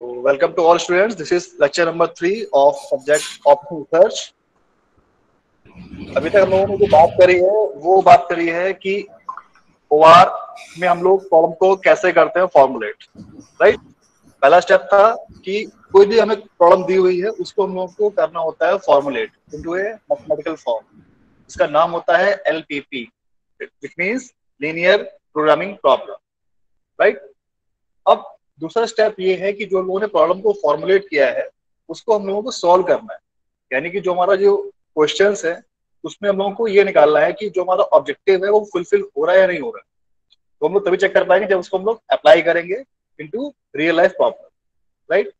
Welcome to all students. This is lecture number 3 of subject option research. अभी तक हम लोगों ने जो बात करी है वो बात करी है कि ओआर में हम लोग प्रॉब्लम को कैसे करते हैं फॉर्मुलेट, राइट। पहला स्टेप था कि कोई भी हमें प्रॉब्लम दी हुई है उसको हम लोगों को करना होता है फॉर्मुलेट इनटू ए मैथमेटिकल फॉर्म। इसका नाम होता है LPP, which means linear programming problem, right. अब दूसरा स्टेप ये है कि जो लोगों ने प्रॉब्लम को फॉर्मुलेट किया है उसको हम लोगों को सॉल्व करना है, यानी कि जो हमारा जो क्वेश्चंस है उसमें हम लोगों को ये निकालना है कि जो हमारा ऑब्जेक्टिव है वो फुलफिल हो रहा है या नहीं हो रहा है। तो हम लोग तभी चेक कर पाएंगे जब उसको हम लोग अप्लाई करेंगे into real life problem, right.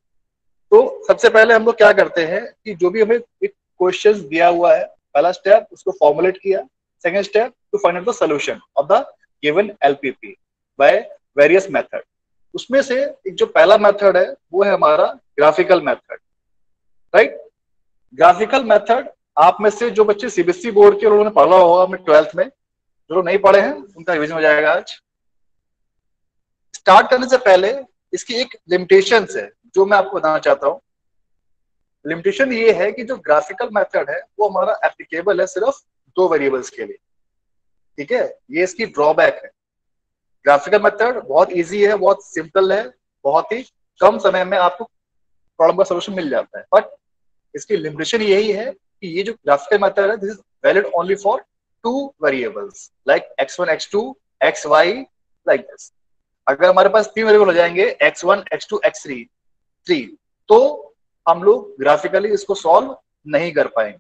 तो सबसे पहले हम लोग क्या करते हैं कि जो भी हमें एक क्वेश्चन दिया हुआ है, पहला स्टेप उसको फॉर्मुलेट किया, second step to find out the solution of the given LPP by various method. उसमें से एक जो पहला मेथड है वो है हमारा graphical method, right. Graphical method आप में से जो बच्चे सीबीएसई बोर्ड के उन्होंने पढ़ा होगा अपने 12th में, जो लोग नहीं पढ़े हैं उनका रिवीजन हो जाएगा आज। स्टार्ट करने से पहले इसकी एक लिमिटेशंस है जो मैं आपको बताना चाहता हूँ। लिमिटेशन ये है कि जो ग्राफिकल मेथड है वो हमारा एप्लीकेबल है सिर्फ 2 वेरिएबल्स के लिए, ठीक है। ये इसकी ड्रॉबैक है। ग्राफिकल मेथड बहुत इजी है, बहुत सिंपल है, बहुत ही कम समय में आपको प्रॉब्लम का सॉल्यूशन मिल जाता है। बट इसकी लिमिटेशन यही है कि ये जो ग्राफिकल मेथड है this is valid only for 2 variables like x1 x2 xy like this. अगर हमारे पास 3 वेरिएबल हो जाएंगे x1 x2 x3 तो हम लोग ग्राफिकली इसको सॉल्व नहीं कर पाएंगे,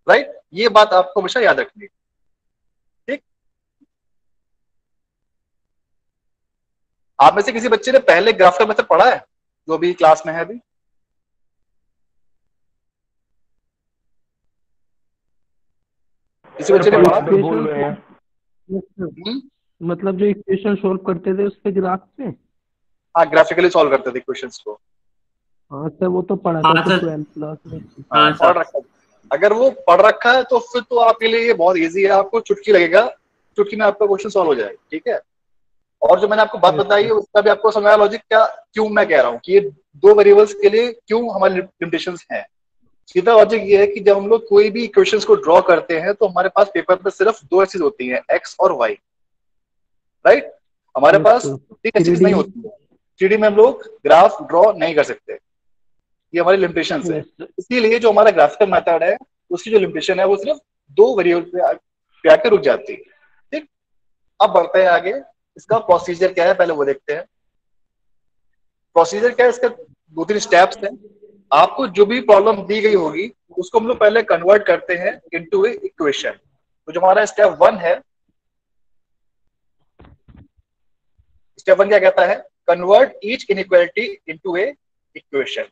राइट। ये बात आपको हमेशा याद रखनी है, ठीक। आप में से किसी बच्चे ने पहले ग्राफिकल मेथड पढ़ा है जो भी क्लास में है अभी? किसी बच्चे ने पढ़ा? मतलब जो इक्वेशन सॉल्व करते थे उस पे ग्राफ पे, हाँ, ग्राफिकली सॉल्व करते थे क्वेश्चंस को। हाँ सर वो तो पढ़ा था 12th क्लास में। हाँ, पढ़ रखा है। अगर वो पढ़ रखा है तो फिर तो आपके लिए ये बहुत इजी है, आपको चुटकी लगेगा, चुटकी में आपका क्वेश्चन सॉल्व हो जाएगा, ठीक है। और जो मैंने आपको बात बताई है उसका भी आपको समझ लॉजिक क्या क्यों मैं कह रहा हूँ कि ये 2 वेरिएबल्स के लिए क्यों हमारी लिमिटेशंस हैं। सीधा लॉजिक ये है कि जब हम लोग कोई भी इक्वेशंस को ड्रॉ करते हैं तो हमारे पास पेपर पे सिर्फ 2 चीज होती है, एक्स और वाई, राइट। हमारे पास 3 चीज नहीं होती है। 3D में हम लोग ग्राफ ड्रॉ नहीं कर सकते, ये हमारी लिमिटेशंस है। इसीलिए जो हमारा ग्राफिकल मेथड है उसकी जो लिमिटेशन है वो सिर्फ 2 वेरिएबल पे आकर रुक जाती है, ठीक। अब बढ़ते हैं आगे, इसका प्रोसीजर क्या है पहले वो देखते हैं। प्रोसीजर क्या है इसका? 2-3 स्टेप्स हैं। आपको जो भी प्रॉब्लम दी गई होगी उसको हम लोग पहले कन्वर्ट करते हैं इनटू ए इक्वेशन। तो जो हमारा स्टेप 1 है, स्टेप 1 क्या कहता है? कन्वर्ट ईच इनइक्वालिटी इनटू ए इक्वेशन,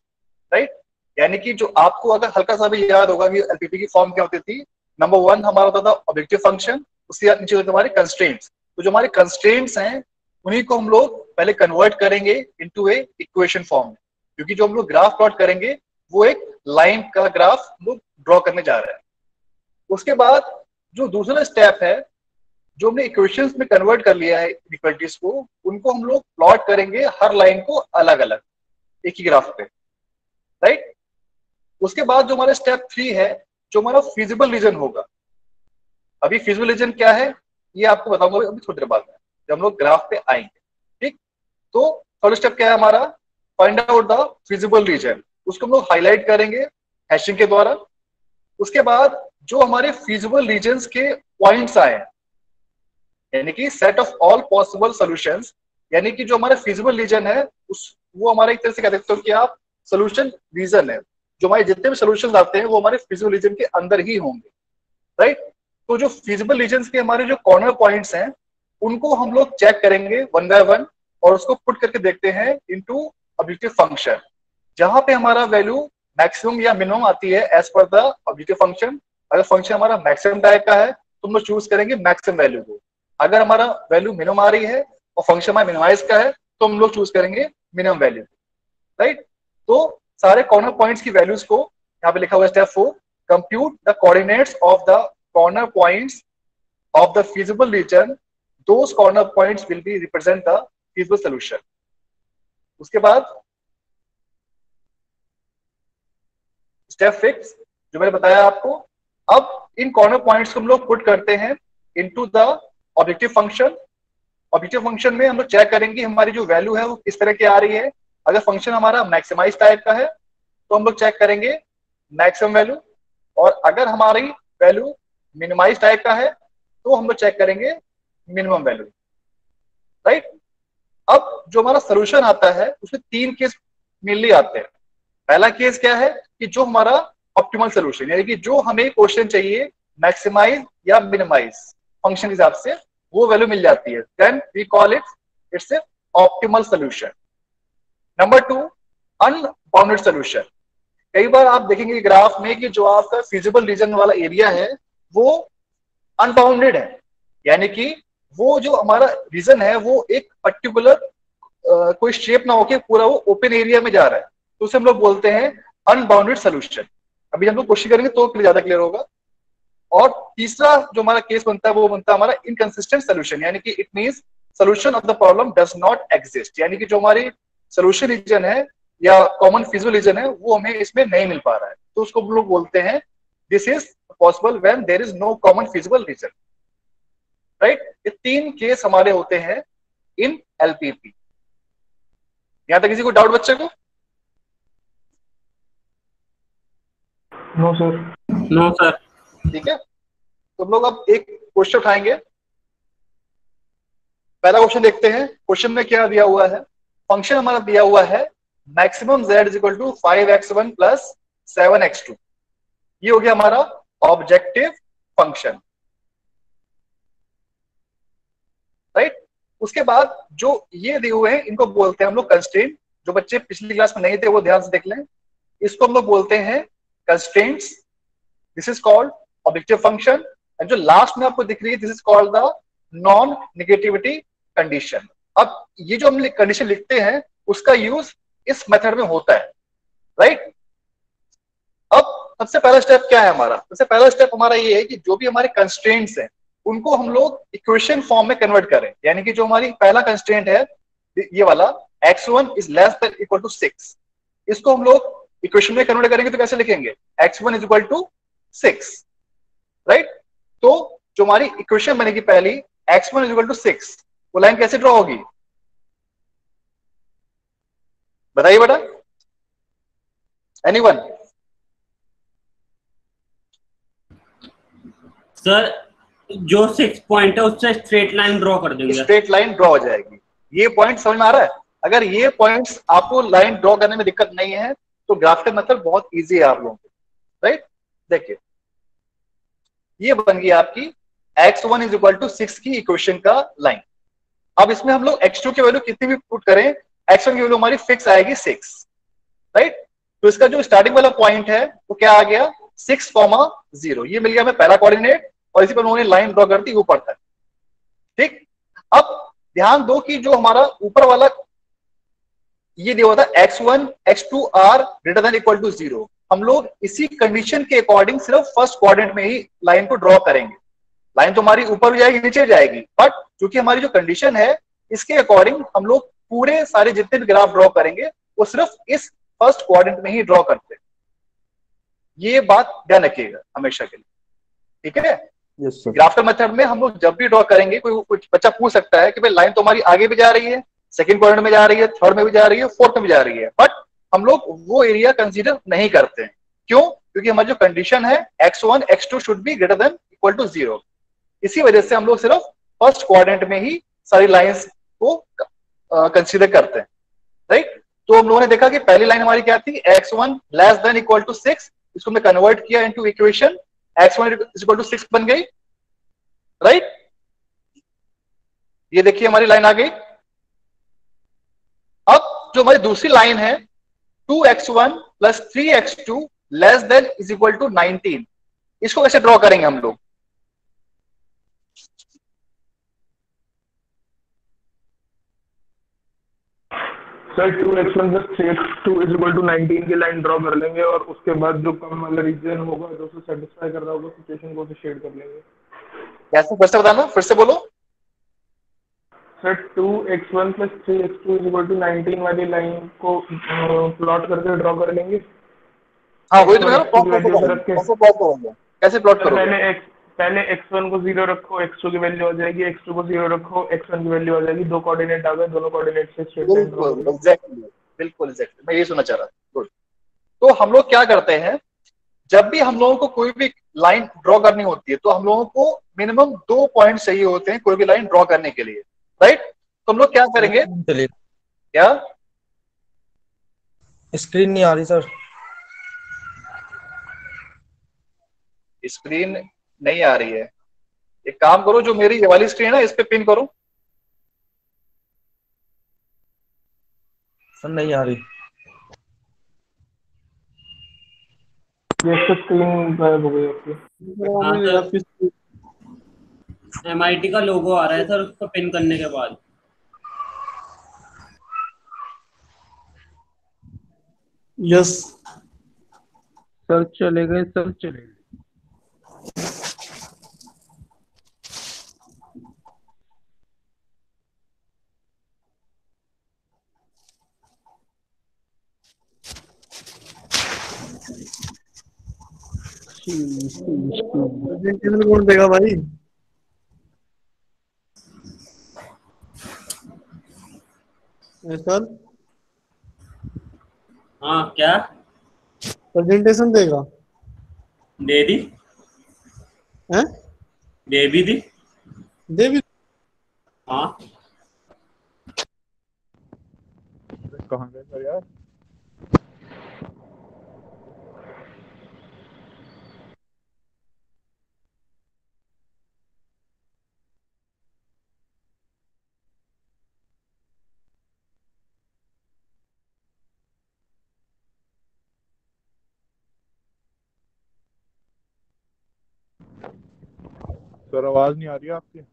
राइट। यानी कि जो आपको अगर हल्का सा भी याद होगा कि एलपीपी की फॉर्म क्या होती थी, नंबर 1 हमारा होता था ऑब्जेक्टिव फंक्शन, उसके नीचे होते हमारे कंस्ट्रेंट्स। तो जो हमारे कंस्ट्रेंट्स हैं उन्हीं को हम लोग पहले कन्वर्ट करेंगे इनटू ए इक्वेशन फॉर्म में, क्योंकि जो हम लोग ग्राफ प्लॉट करेंगे वो एक लाइन का ग्राफ हम लोग ड्रॉ करने जा रहे हैं। उसके बाद जो दूसरा स्टेप है, जो हमने इक्वेशंस में कन्वर्ट कर लिया है इक्वलिटीज को, उनको हम लोग प्लॉट करेंगे हर लाइन को अलग अलग एक ही ग्राफ पे, राइट। उसके बाद जो हमारा स्टेप 3 है, जो हमारा फिजिबल रीजन होगा। अभी फिजिबल रीजन क्या है ये आपको बताऊंगा अभी थोड़ी देर बाद में जब हम लोग ग्राफ पे आएंगे, ठीक। तो फर्स्ट स्टेप क्या है हमारा? Find out the feasible region. उसको हम लोग हाईलाइट करेंगे हैशिंग के द्वारा। उसके बाद जो हमारे फिजिबल रीजन्स के पॉइंट्स आए, यानी कि set of all possible solutions, यानी कि जो हमारा फिजिबल रीजन है उस वो हमारे एक तरह से कह सकते हो कि आप सोल्यूशन रीजन है। जो हमारे जितने भी सोल्यूशंस आते हैं वो हमारे फिजिबल रीजन के अंदर ही होंगे, राइट। तो जो फिजिबल रीजन्स के हमारे जो कॉर्नर पॉइंट्स हैं उनको हम लोग चेक करेंगे 1 बाय 1 और उसको पुट करके देखते हैं इनटू ऑब्जेक्टिव फंक्शन। जहां पे हमारा वैल्यू मैक्सिमम या मिनिमम आती है as per the objective function, अगर फंक्शन हमारा मैक्सिमम टाइप का है तो हम लोग चूज करेंगे मैक्सिमम वैल्यू को। अगर हमारा वैल्यू मिनिमम आ रही है और फंक्शन हमारा मिनिमाइज का है तो हम लोग चूज करेंगे मिनिमम वैल्यू, राइट। तो सारे कॉर्नर पॉइंट्स की वैल्यूज को यहाँ पे लिखा हुआ है step 4, compute the coordinates of the corner points of the feasible region, those corner points will be represent the feasible solution. उसके बाद स्टेप फिक्स जो मैंने बताया आपको। अब इन कॉर्नर पॉइंट्स को हम लोग पुट करते हैं into the objective function. Objective function में हम लोग चेक करेंगे हमारी जो वैल्यू है वो किस तरह की आ रही है। अगर फंक्शन हमारा मैक्सिमाइज टाइप का है तो हम लोग चेक करेंगे मैक्सिमम वैल्यू, और अगर हमारी वैल्यू मिनिमाइज टाइप का है तो हम लोग चेक करेंगे मिनिमम वैल्यू, राइट। अब जो हमारा सोल्यूशन आता है उसमें 3 केस मेनली आते हैं। पहला केस क्या है कि जो हमारा ऑप्टिमल सोल्यूशन, यानी कि जो हमें क्वेश्चन चाहिए मैक्सिमाइज या मिनिमाइज फंक्शन के हिसाब से वो वैल्यू मिल जाती है, then we call it's a optimal solution. Number 2, unbounded solution. कई बार आप देखेंगे ग्राफ में कि जो आपका फिजिबल रीजन वाला एरिया है वो अनबाउंडेड है, यानी कि वो जो हमारा रीजन है वो एक पर्टिकुलर कोई शेप ना होके पूरा वो ओपन एरिया में जा रहा है, तो उसे हम लोग बोलते हैं अनबाउंडेड सोल्यूशन। अभी हम लोग कोशिश करेंगे तो ज्यादा क्लियर होगा। और तीसरा जो हमारा केस बनता है वो बनता है हमारा इनकंसिस्टेंट सोल्यूशन, यानी कि it means solution of the problem does not exist, यानी कि जो हमारी सोल्यूशन रीजन है या कॉमन फिजिबल रीजन है वो हमें इसमें नहीं मिल पा रहा है, तो उसको हम लोग बोलते हैं this is possible when there is no common feasible region, right. ये 3 केस हमारे होते हैं इन एलपीपी। यहां तक किसी को डाउट बच्चे को? No sir. No sir. ठीक है, तो हम लोग अब एक क्वेश्चन उठाएंगे। पहला क्वेश्चन देखते हैं। क्वेश्चन में क्या दिया हुआ है? फंक्शन हमारा दिया हुआ है maximum z is equal to 5x1 plus 7x2। ये हो गया हमारा ऑब्जेक्टिव फंक्शन, राइट। उसके बाद जो ये दिए हुए हैं इनको बोलते हैं हम लोग कंस्ट्रेंट। जो बच्चे पिछली क्लास में नहीं थे वो ध्यान से देख लें। इसको हम लोग बोलते हैं constraints. This is called objective function. And जो लास्ट में आपको दिख रही है this is called the non negativity condition. अब ये जो हम कंडीशन लिखते हैं उसका यूज इस मेथड में होता है, राइट। अब सबसे पहला स्टेप क्या है हमारा? सबसे पहला स्टेप हमारा ये है कि जो भी हमारे कंस्ट्रेंट्स हैं उनको हम लोग इक्वेशन फॉर्म में कन्वर्ट करें, यानी कि जो हमारी पहला कंस्ट्रेंट है ये वाला x1 is less than equal to 6, इसको हम लोग इक्वेशन में कन्वर्ट करेंगे तो कैसे लिखेंगे? x1 is equal to 6, right. तो जो हमारी इक्वेशन बनेगी पहली x1 इज इक्वल टू 6, वो लाइन कैसे ड्रॉ होगी बताइए बेटा, एनीवन? सर जो 6 पॉइंट है उससे स्ट्रेट लाइन ड्रॉ कर देंगे। स्ट्रेट लाइन ड्रॉ हो जाएगी। ये पॉइंट समझ में आ रहा है? अगर ये पॉइंट्स आपको लाइन ड्रॉ करने में दिक्कत नहीं है तो ग्राफिकल मेथड बहुत इजी है आप लोगों को, राइट। देखिए ये बन गई आपकी x1 इज इक्वल टू 6 की इक्वेशन का लाइन। अब इसमें हम लोग x2 की वैल्यू कितनी भी पुट करें x1 की वैल्यू हमारी फिक्स आएगी 6, राइट। तो इसका जो स्टार्टिंग वाला पॉइंट है वो क्या आ गया 6,0। ये मिल गया हमें पहला कोऑर्डिनेट और इसी पर उन्होंने लाइन ड्रॉ कर दी ऊपर तक, ठीक। अब ध्यान दो कि जो हमारा ऊपर वाला ये दिया हुआ था x1 x2 are greater than equal to 0, हम लोग इसी कंडीशन के अकॉर्डिंग सिर्फ फर्स्ट क्वाड्रेंट में ही लाइन को ड्रॉ करेंगे। लाइन तो हमारी ऊपर भी जाएगी नीचे जाएगी, बट क्योंकि हमारी जो कंडीशन है इसके अकॉर्डिंग हम लोग पूरे सारे जितने भी ग्राफ ड्रॉ करेंगे वो सिर्फ इस फर्स्ट क्वाड्रेंट में ही ड्रॉ करते हैं। ये बात ध्यान रखिएगा हमेशा के लिए, ठीक है। ग्राफिकल मेथड में हम लोग जब भी ड्रॉ करेंगे, कोई बच्चा पूछ सकता है कि भाई लाइन तो हमारी आगे भी जा रही है, सेकंड क्वाड्रेंट में जा रही है, थर्ड में भी जा रही है, फोर्थ में भी जा रही है, बट हम लोग वो एरिया कंसीडर नहीं करते हैं। क्यों? क्योंकि हमारी जो कंडीशन है x1 x2 should be greater than equal to 0। इसी वजह से हम लोग सिर्फ फर्स्ट क्वाड्रेंट में ही सारी लाइंस को कंसीडर करते हैं, राइट। तो हम लोगों ने देखा कि पहली लाइन हमारी क्या थी x1 less than equal to 6, इसको हमने कन्वर्ट किया into equation, x1 is equal to 6 बन गई, राइट। ये देखिए हमारी लाइन आ गई। अब जो हमारी दूसरी लाइन है 2x1 plus 3x2 less than is equal to 19, इसको कैसे ड्रॉ करेंगे हम लोग? Sir 2x1 plus 3x2 is equal to 19 की लाइन ड्रॉ कर लेंगे और उसके बाद जो कम वाला रीजन होगा जो उसे सेटिस्फाई कर रहा होगा सिचुएशन को उसे शेड कर लेंगे। कैसे फिर से बताना, फिर से बोलो। Sir 2x1 plus 3x2 is equal to 19 वाली लाइन को प्लॉट करके ड्रॉ कर लेंगे। हाँ वही तो मैं x1 प्लॉट की कैसे वैल्यू करोगे, रख के कैसे प्लॉट करोगे, कैसे प्लॉट सर करोगे? पहले x1 को 0 रखो, x2 की वैल्यू आ जाएगी, x2 को 0 रखो, x1 की वैल्यू आ जाएगी, दो कोऑर्डिनेट आ गए, दोनों कोऑर्डिनेट से स्ट्रेट लाइन ड्रॉ बिल्कुल कर लो। एग्जैक्टली, बिल्कुल एग्जैक्टली, मैं यही सुनना चाह रहा था। गुड। तो हम लोग क्या करते हैं, जब भी हम लोगों को कोई भी लाइन ड्रॉ करनी होती है तो हम लोगों को मिनिमम 2 पॉइंट चाहिए होते हैं कोई भी लाइन ड्रॉ करने के लिए, राइट? तो हम लोग क्या करेंगे, चलिए, क्या स्क्रीन नहीं आ रही सर। स्क्रीन नहीं आ रही है? एक काम करो, जो मेरी ये वाली स्क्रीन है इस पे पिन करो। सर नहीं आ रही। ये स्क्रीन गायब हो गई आपकी। हाँ सर, MIT का लोगो आ रहा है सर उसको पिन करने के बाद। यस सर चले गए, सर चले गए। प्रेजेंटेशन कौन देगा भाई? सर हाँ क्या? प्रेजेंटेशन देगा? दे दी, हैं? दे भी दी। दे भी? हाँ कहाँ गए सर यार? सर आवाज नहीं आ रही है आपकी।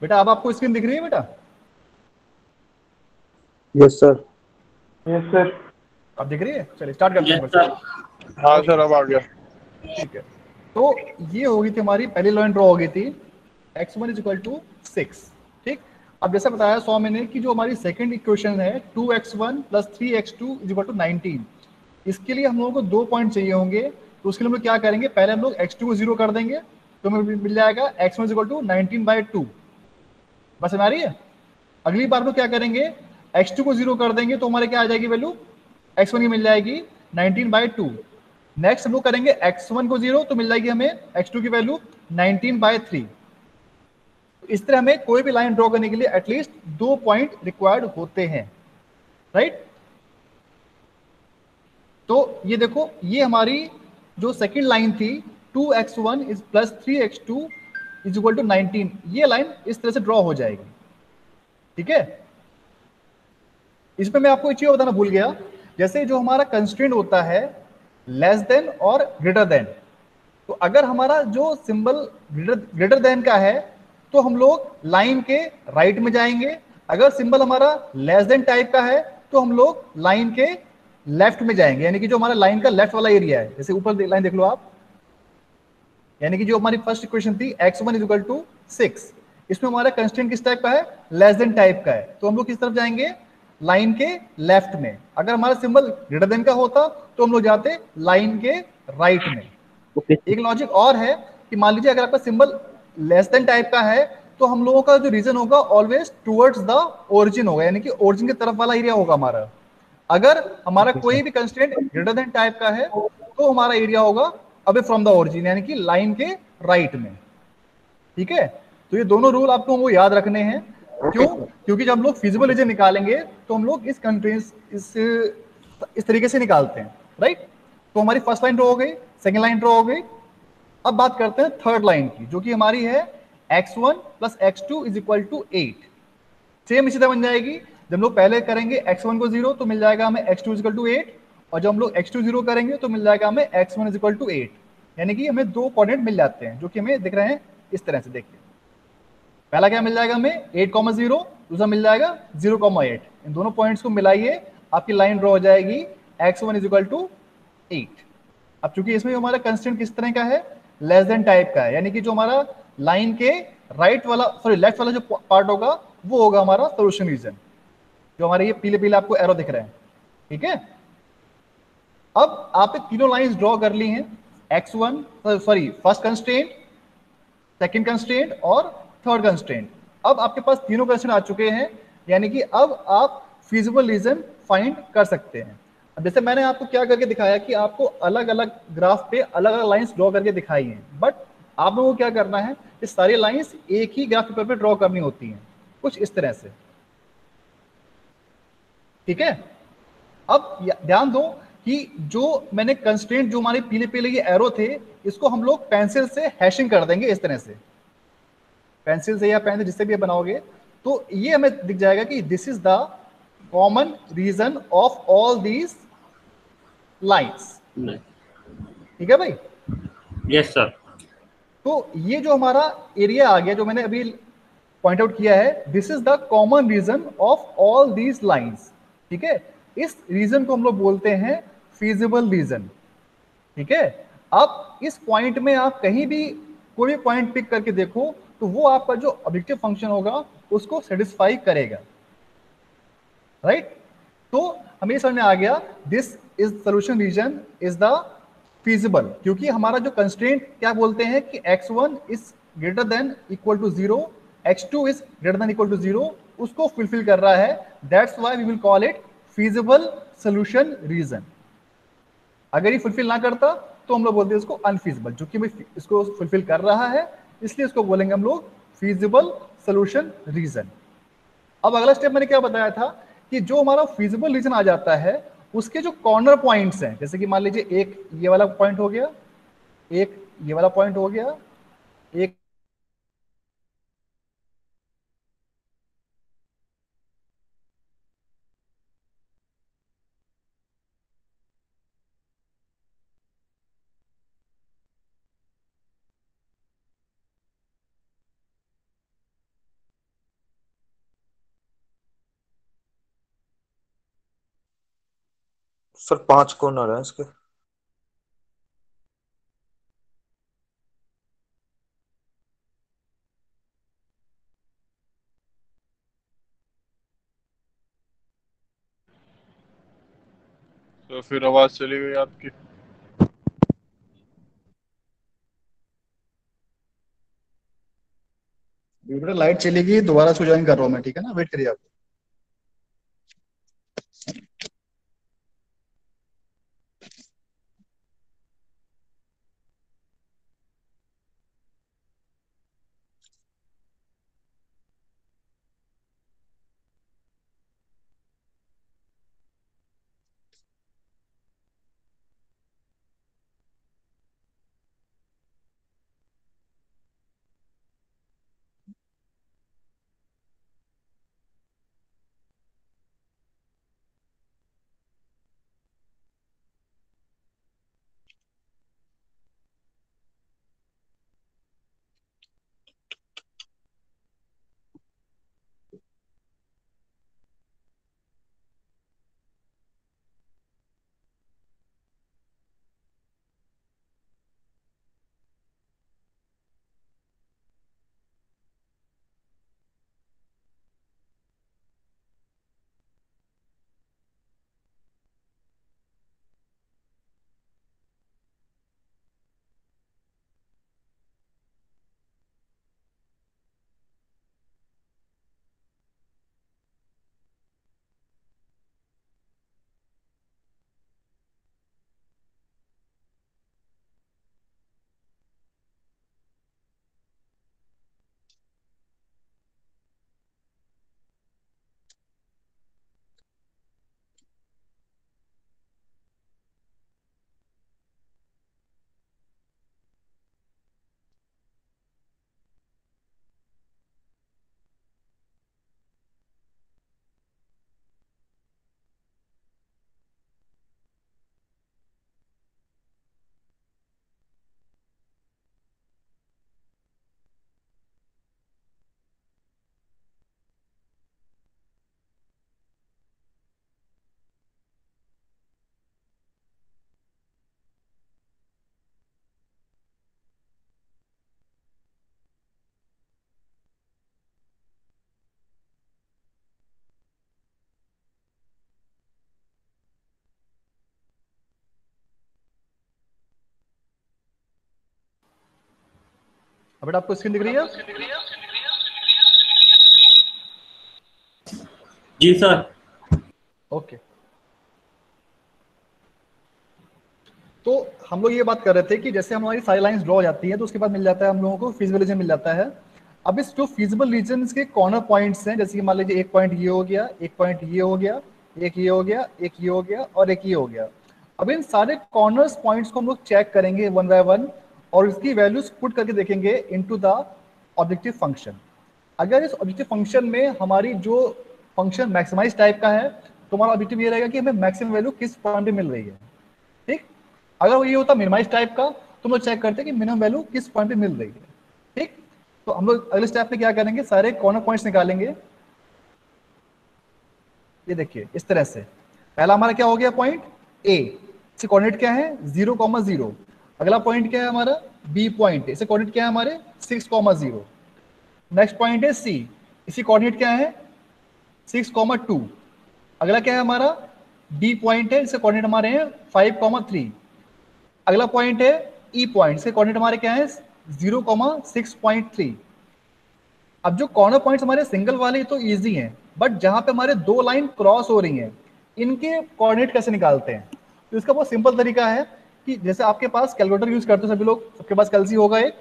बेटा अब आपको स्क्रीन दिख रही है बेटा? Yes sir. Yes sir. अब दिख रही है? चलिए स्टार्ट करते हैं यस बच्चों। सर। हाँ सर अब आ गया। ठीक है, तो ये हो गई थी हमारी पहली लाइन ड्रॉ हो गई थी, x1 इज इक्वल टू 6। ठीक, अब जैसे बताया 100 मैंने कि जो हमारी सेकंड इक्वेशन है 2x1 plus 3x2 is equal to 19, इसके लिए हम लोगों को 2 पॉइंट चाहिए होंगे। तो उसके लिए हम लोग क्या करेंगे, पहले हम लोग x2 को 0 कर देंगे तो हमें मिल जाएगा x1 इज इक्वल टू 19/2। बस हमारी है। अगली बार हम लोग क्या करेंगे, x2 को 0 कर देंगे तो हमारे क्या आ जाएगी वैल्यू, x1 की मिल जाएगी 19/2। नेक्स्ट हम लोग करेंगे x1 को 0 तो मिल जाएगी हमें x2 की वैल्यू 19/3। इस तरह हमें कोई भी लाइन ड्रॉ करने के लिए एटलीस्ट 2 पॉइंट रिक्वायर्ड होते हैं, राइट? तो ये देखो, ये हमारी जो सेकंड लाइन थी 2x1 is plus 3x2 is equal to 19, ये लाइन इस तरह से ड्रॉ हो जाएगी। ठीक है, इसमें मैं आपको एक चीज बताना भूल गया, जैसे जो हमारा कंस्ट्रेंट होता है लेस देन और ग्रेटर देन, तो अगर हमारा जो सिंबल ग्रेटर देन का है तो हम लोग लाइन के राइट में जाएंगे, अगर सिंबल हमारा लेस देन टाइप का है तो हम लोग लाइन के लेफ्ट में जाएंगे, यानी कि जो हमारा लाइन का लेफ्ट वाला एरिया है, जैसे ऊपर लाइन देख लो आप, यानी कि जो हमारी फर्स्ट इक्वेशन थी x1 इज इक्वल टू 6, इसमें हमारा कंस्ट्रेंट किस टाइप का है, लेस देन टाइप का है, तो हम लोग किस तरफ जाएंगे, लाइन के लेफ्ट में। अगर हमारा सिंबल ग्रेटर देन का होता तो हम लोग जाते लाइन के राइट में। एक लॉजिक और है कि मान लीजिए अगर आपका सिंबल लेस देन टाइप का है तो हम लोगों का जो रीजन होगा ऑलवेज टुवर्ड्स द ओरिजिन होगा, यानी कि ओरिजिन की तरफ वाला एरिया होगा हमारा। अगर हमारा कोई भी कंस्ट्रेंट ग्रेटर देन टाइप का है तो हमारा एरिया होगा अवे फ्रॉम द ओरिजिन, यानी कि लाइन के राइट में। ठीक है, तो ये दोनों रूल आपको वो याद रखने हैं। क्यों? क्योंकि जब हम लोग फिजिबल रीजन निकालेंगे तो हम लोग इस कंस्ट्रेंट इस तरीके से निकालते हैं, राइट? तो हमारी फर्स्ट लाइन ड्रॉ हो गई, सेकेंड लाइन ड्रॉ हो गई। अब बात करते हैं थर्ड लाइन की, जो कि हमारी है x1 plus x2 is equal to 8। Same इसी तरह बन जाएगी, जब लोग पहले करेंगे x1 को 0 तो मिल जाएगा हमें x2 इज इक्वल टू 8, और जब हम लोग x2 0 करेंगे तो मिल जाएगा हमें x1 इज इक्वल टू 8, यानी कि हमें दो कोऑर्डिनेट मिल जाते हैं जो कि हमें दिख रहे हैं इस तरह से। देखिए पहला क्या मिल जाएगा हमें 8,0, दूसरा मिल जाएगा 0,8। इन दोनों पॉइंट्स को मिलाइए, आपकी लाइन ड्रॉ हो जाएगी x1 इज इक्वल टू 8। अब चूंकि इसमें हमारा कंस्ट्रेंट किस तरह का है, लेस देन टाइप का है, यानी कि जो हमारा लाइन के लेफ्ट वाला जो पार्ट होगा वो होगा हमारा सोल्यूशन रीजन, जो हमारे ये पीले पीले आपको एरो दिख रहे हैं। ठीक है, अब आपने तीनों लाइंस ड्रॉ कर ली हैं, x1 first constraint, second constraint और थर्ड कंस्ट्रेंट। अब आपके पास तीनों कंस्ट्रेंट आ चुके हैं, यानी कि अब आप फिजिबल रीजन फाइंड कर सकते हैं। अब जैसे मैंने आपको क्या करके दिखाया कि आपको अलग अलग ग्राफ पे अलग अलग लाइंस ड्रॉ करके दिखाई हैं, बट आप लोगों को क्या करना है, ये सारी लाइंस एक ही ग्राफ पेपर पे ड्रॉ करनी होती हैं, कुछ इस तरह से। ठीक है, अब ध्यान दो कि जो मैंने कंस्ट्रेंट, जो हमारे पीले पीले ये एरो थे, इसको हम लोग पेंसिल से हैशिंग कर देंगे इस तरह से, पेंसिल से या पेन से जिससे भी बनाओगे तो ये हमें दिख जाएगा कि this is the common region of all these lines. ठीक है भाई, यस सर। तो ये जो हमारा एरिया आ गया जो मैंने अभी पॉइंट आउट किया है, this is the common region of all these lines. ठीक है, इस रीजन को हम लोग बोलते हैं फीजिबल रीजन। ठीक है, अब इस पॉइंट में आप कहीं भी कोई भी पॉइंट पिक करके देखो तो वो आपका जो ऑब्जेक्टिव फंक्शन होगा उसको सेटिस्फाई करेगा। राइट, तो हमें ये समझ में आ गया this is solution region is the feasible, क्योंकि हमारा जो कंस्ट्रेंट क्या बोलते हैं कि x1 is greater than equal to 0, x2 is greater than equal to 0, उसको फुलफिल कर रहा है। That's why we will call it feasible solution region. अगर ये फुलफिल ना करता तो हम लोग बोलते हैं इसको अनफीजिबल, जो कि इसको फुलफिल कर रहा है इसलिए इसको बोलेंगे हम लोग फीजिबल सोल्यूशन रीजन। अब अगला स्टेप मैंने क्या बताया था कि जो हमारा फीजिबल रीजन आ जाता है उसके जो कॉर्नर पॉइंट्स हैं, जैसे कि मान लीजिए एक ये वाला पॉइंट हो गया, एक ये वाला पॉइंट हो गया, एक सर 5 कॉर्नर है इसके। तो फिर आवाज चली गई आपकी। बेटा लाइट चली गई, दोबारा से ज्वाइन कर रहा हूँ मैं। ठीक है ना, वेट करिए आप। अब बेटा आपको स्क्रीन दिख रही है? जी सर। ओके, तो हम लोग ये बात कर रहे थे कि जैसे हमारी सारी लाइंस ड्रॉ हो जाती है तो उसके बाद मिल जाता है हम लोगों को फिजिबल रीजन मिल जाता है। अब इस जो फिजिबल रीजन के कॉर्नर पॉइंट्स हैं, जैसे कि मान लीजिए एक पॉइंट ये हो गया, एक पॉइंट ये हो गया, एक ये हो गया, एक ये हो गया और एक ये हो गया। अब इन सारे कॉर्नर्स पॉइंट्स को हम लोग चेक करेंगे वन बाय वन और इसकी वैल्यूज पुट करके देखेंगे इनटू द ऑब्जेक्टिव फंक्शन। अगर इस ऑब्जेक्टिव फंक्शन में हमारी जो फंक्शन मैक्सिमाइज टाइप का है तो हमारा ऑब्जेक्टिव ये रहेगा कि हमें मैक्सिमम वैल्यू किस पॉइंट पे मिल रही है। ठीक, अगर वो ये होता मिनिमाइज टाइप का तो हम लोग चेक करते हैं कि मिनिमम वैल्यू किस पॉइंट पे मिल रही है। ठीक, तो हम लोग अगले स्टेप में क्या करेंगे, सारे कॉर्नर पॉइंट्स निकालेंगे। ये देखिए इस तरह से, पहला हमारा क्या हो गया पॉइंट ए, इसके कोऑर्डिनेट क्या है 0,0। अगला पॉइंट क्या है हमारा बी पॉइंट, इसके कोऑर्डिनेट क्या है हमारे 6,0। नेक्स्ट पॉइंट है सी, इसी कोऑर्डिनेट क्या है 6,2। अगला क्या है हमारा डी पॉइंट है, इसके कोऑर्डिनेट हमारे हैं 5,3। अगला पॉइंट है ई पॉइंट, इसके कोऑर्डिनेट हमारे क्या है 0,6.3। अब जो कॉर्नर पॉइंट्स हमारे सिंगल वाले तो इजी हैं, बट जहां पे हमारे दो लाइन क्रॉस हो रही हैं इनके कोऑर्डिनेट कैसे निकालते हैं? तो इसका बहुत सिंपल तरीका है कि जैसे आपके पास कैलकुलेटर यूज करते हो सभी लोग, सबके पास कैलसी होगा एक,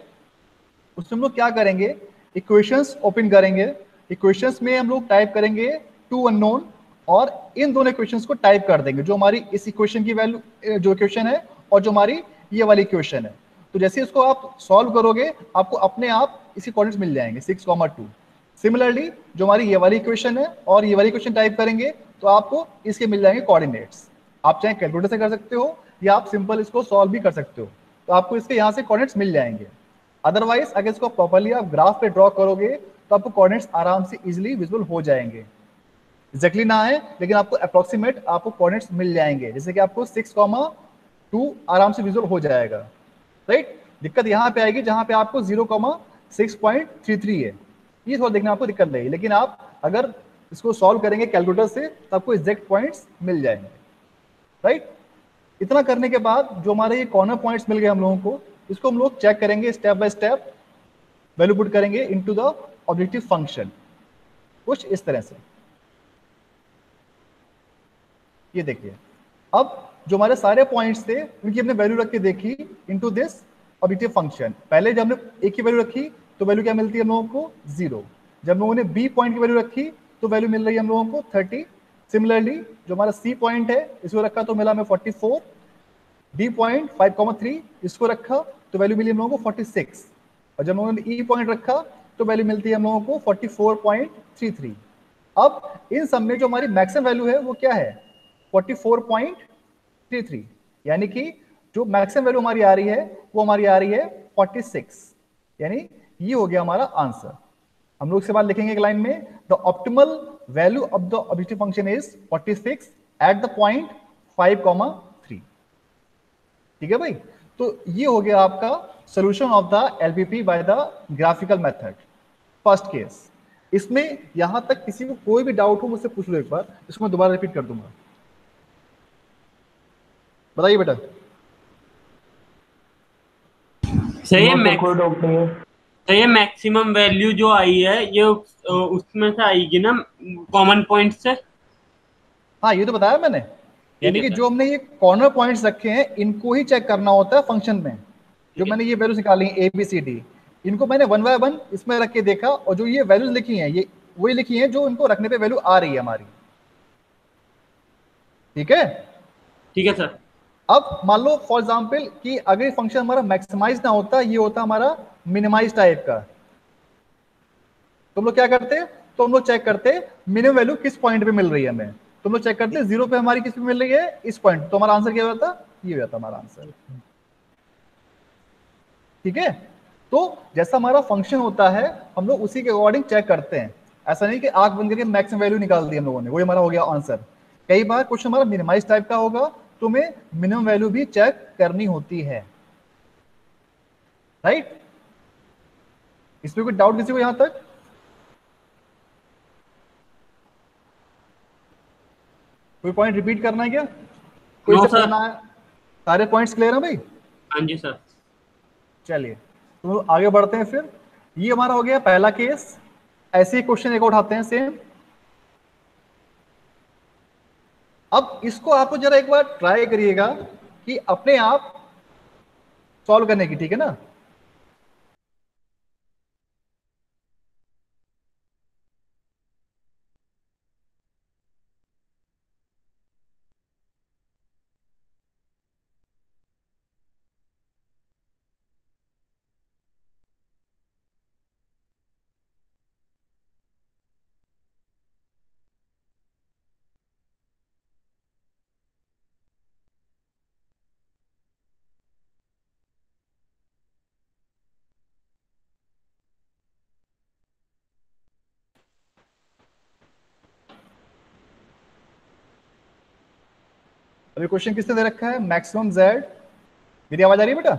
उसमें हम लोग क्या करेंगे इक्वेशंस ओपन करेंगे, इक्वेशंस में हम लोग टाइप करेंगे टू अननोन और इन दोनों इक्वेशंस को टाइप कर देंगे, जो हमारी इस इक्वेशन की वैल्यू जो इक्वेशन है और जो हमारी ये वाली इक्वेशन है। तो जैसे इसको आप सॉल्व करोगे आपको अपने आप इसी कोऑर्डिनेट्स मिल जाएंगे 6,2। सिमिलरली जो हमारी ये वाली इक्वेशन है और ये वाली इक्वेशन टाइप करेंगे तो आपको इसके मिल जाएंगे कोऑर्डिनेट्स। आप चाहे कैलकुलेटर से कर सकते हो या आप सिंपल इसको सॉल्व भी कर सकते हो, तो आपको इसके यहाँ से कोऑर्डिनेट्स मिल जाएंगे। अदरवाइज अगर इसको प्रॉपर्ली आप ग्राफ पे ड्रॉ करोगे तो आपको कोऑर्डिनेट्स आराम से इजीली विजुअल हो जाएंगे। एग्जैक्टली ना है लेकिन आपको अप्रोक्सीमेट आपको कोऑर्डिनेट्स मिल जाएंगे, जैसे कि आपको 6,2 आराम से विजुअल हो जाएगा। राइट, दिक्कत यहाँ पे आएगी जहां पे आपको 0,6.33 है, ये थोड़ा देखना आपको दिक्कत लगेगी, लेकिन आप अगर इसको सॉल्व करेंगे कैलकुलेटर से तो आपको एग्जैक्ट पॉइंट्स मिल जाएंगे। राइट, इतना करने के बाद जो हमारे ये कॉर्नर पॉइंट्स मिल गए हम लोगों को, इसको हम लोग चेक करेंगे step by step, value put करेंगे इनटू द ऑब्जेक्टिव फंक्शन कुछ इस तरह से। ये देखिए अब जो हमारे सारे पॉइंट्स थे उनकी हमने वैल्यू रख के देखी इनटू दिस ऑब्जेक्टिव फंक्शन। पहले जब हमने ए की वैल्यू रखी तो वैल्यू क्या मिलती है हम लोगों को 0। जब हम लोगों ने बी पॉइंट की वैल्यू रखी तो वैल्यू मिल रही है हम लोगों को 30। सिमिलरली जो हमारा सी पॉइंट है इसको रखा तो मिला हमें 44। डी पॉइंट 5,3 इसको रखा तो वैल्यू मिली हम लोगों को 46। और जब हम लोगों ने ई पॉइंट रखा तो वैल्यू मिलती है हम लोगों को 44.33। अब इन सब में जो हमारी मैक्सिमम वैल्यू है वो क्या है 44.33, यानी कि जो मैक्सिमम वैल्यू हमारी आ रही है वो हमारी आ रही है 46, यानी ये हो गया हमारा आंसर। हम लोग इसके बाद लिखेंगे एक लाइन में the optimal value of the objective function is 46 at the point 5,3। ठीक है भाई, तो ये हो गया आपका solution of the LPP by the graphical method first case. इसमें यहां तक किसी को कोई भी डाउट हो मुझसे पूछ लो एक बार, इसको मैं दोबारा रिपीट कर दूंगा। बताइए बेटा। सही है, मैक्सिमम वैल्यू जो आई है ये उसमें से आएगी ना कॉमन पॉइंट से? हाँ ये तो बताया मैंने, यानी कि जो हमने ये कॉर्नर पॉइंट्स रखे हैं इनको ही चेक करना होता है फंक्शन में। जो मैंने ये वैल्यूज निकाली ए बी सी डी, इनको मैंने वन बाय वन इसमें रख के देखा और जो ये वैल्यूज लिखी हैं ये वही लिखी हैं जो इनको रखने पे वैल्यू आ रही है हमारी। ठीक है, ठीक है सर। अब मान लो फॉर एग्जांपल कि अगर ये फंक्शन हमारा मैक्सिमाइज ना होता, ये होता हमारा मिनिमाइज टाइप का, तो हम लोग क्या करते, तो हम लोग चेक करते मिनिमम वैल्यू किस पॉइंट पे मिल रही है हमें, तो हम लोग चेक करते 0 पे हमारी किस पे मिल रही है इस पॉइंट, तो हमारा आंसर क्या होता, ये होता हमारा आंसर। ठीक है, तो जैसा हमारा फंक्शन होता है हम लोग उसी के अकॉर्डिंग चेक करते हैं। ऐसा नहीं कि आंख बंद करके मैक्सिमम वैल्यू निकाल दी हम लोगों ने, वही हमारा हो गया आंसर। कई बार कुछ हमारा मिनिमाइज टाइप का होगा तो हमें मिनिमम वैल्यू भी चेक करनी होती है। राइट, इसमें कोई डाउट किसी को यहां तक? कोई पॉइंट रिपीट करना है क्या? कोई से करना है? सारे पॉइंट्स क्लियर हैं भाई? हाँ जी सर। चलिए, तो आगे बढ़ते हैं फिर। ये हमारा हो गया पहला केस। ऐसे ही क्वेश्चन एक उठाते हैं सेम। अब इसको आपको जरा एक बार ट्राई करिएगा कि अपने आप सॉल्व करने की, ठीक है ना। अभी क्वेश्चन किसने दे रखा है, मैक्सिमम जेड। मेरी आवाज आ रही है बेटा?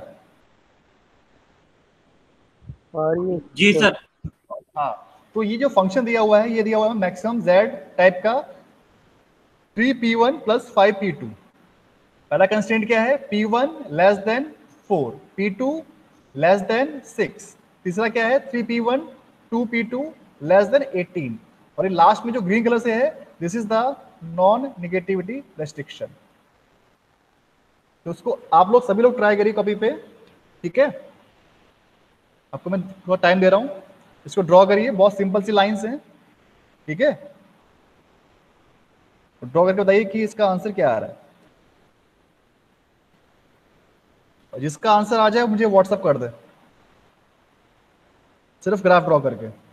आ रही है जी सर। हाँ, तो ये जो फंक्शन दिया हुआ है, ये दिया हुआ है मैक्सिमम जेड टाइप का 3p1 प्लस 5p2। पहला कंस्ट्रेंट क्या है, p1 less than 4, p2 less than 6। तीसरा क्या है, 3p1 2p2 लेस देन 18। और ये लास्ट में जो ग्रीन कलर से है, this is the non negativity restriction. तो उसको आप लोग सभी लोग ट्राई करिए कॉपी पे, ठीक है। आपको मैं थोड़ा टाइम दे रहा हूं, इसको ड्रॉ करिए, बहुत सिंपल सी लाइंस हैं, ठीक है। तो ड्रॉ करके बताइए कि इसका आंसर क्या आ रहा है। और जिसका आंसर आ जाए मुझे व्हाट्सअप कर दे, सिर्फ ग्राफ ड्रॉ करके।